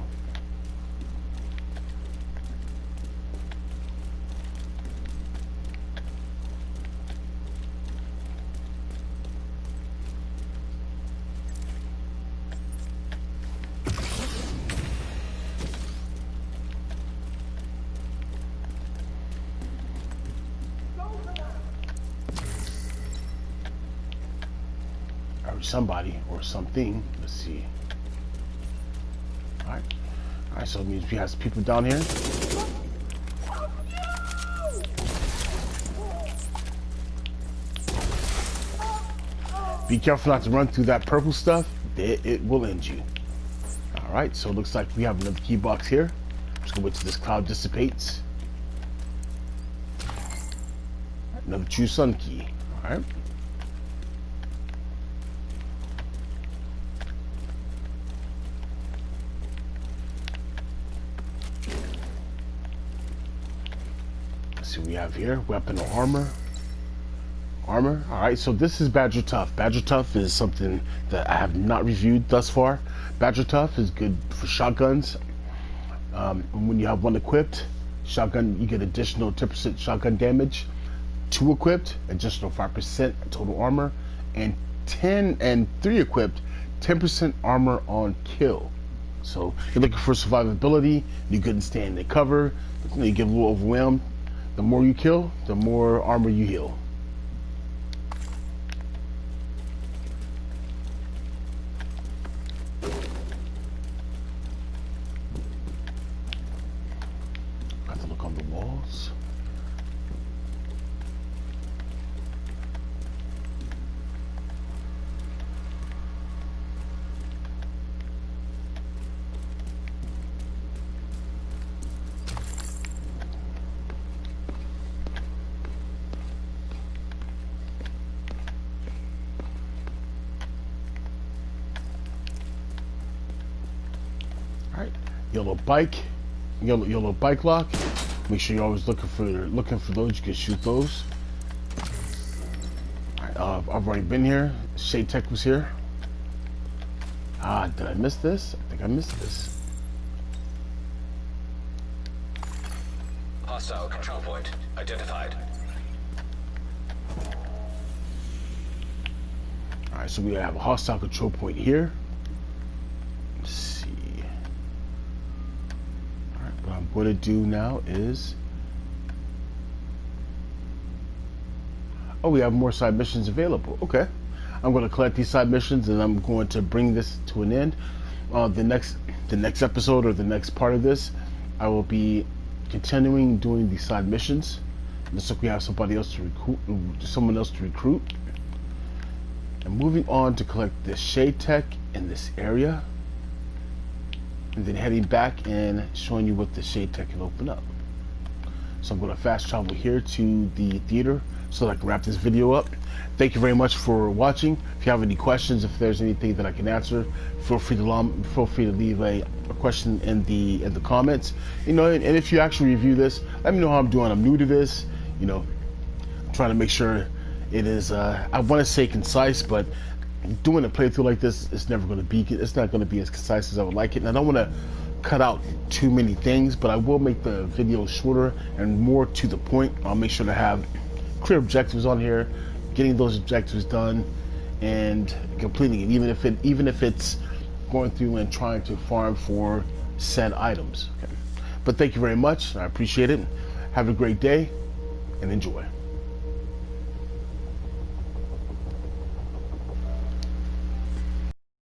Somebody or something. Let's see. Alright, so it means we have some people down here. Be careful not to run through that purple stuff. It will end you. Alright, so it looks like we have another key box here. I'm just gonna wait till this cloud dissipates. Another True Sun key. Alright. We have here weapon or armor. All right, so this is Badger Tough. Badger Tough is something that I have not reviewed thus far. Badger Tough is good for shotguns. When you have one equipped shotgun, you get additional 10% shotgun damage. Two equipped, additional 5% total armor, and 3 equipped, 10% armor on kill. So you're looking for survivability. You're good in staying in cover. You get a little overwhelmed. The more you kill, the more armor you heal. Got to look on the walls. Yellow bike lock. Make sure you're always looking for those. You can shoot those. All right, I've already been here. Shade Tech was here. Did I miss this? I think I missed this.
Hostile control point identified.
All right, so we have a hostile control point here. Let's see. What I'm going to do now is, we have more side missions available. Okay, I'm going to collect these side missions and I'm going to bring this to an end. The next episode, or the next part of this, I will be continuing doing these side missions. Looks like we have someone else to recruit, and moving on to collect the Shade Tech in this area. And then heading back and showing you what the Shade Tech can open up. So I'm going to fast travel here to the theater so that I can wrap this video up. Thank you very much for watching. If you have any questions, if there's anything that I can answer, feel free to leave a question in the comments. You know, and if you actually review this, let me know how I'm doing. I'm new to this. You know, I'm trying to make sure it is. I want to say concise, but doing a playthrough like this is never going to be. It's not going to be as concise as I would like it, and I don't want to cut out too many things. But I will make the video shorter and more to the point. I'll make sure to have clear objectives on here, getting those objectives done and completing it, even if it's going through and trying to farm for said items. Okay. But thank you very much. I appreciate it. Have a great day and enjoy.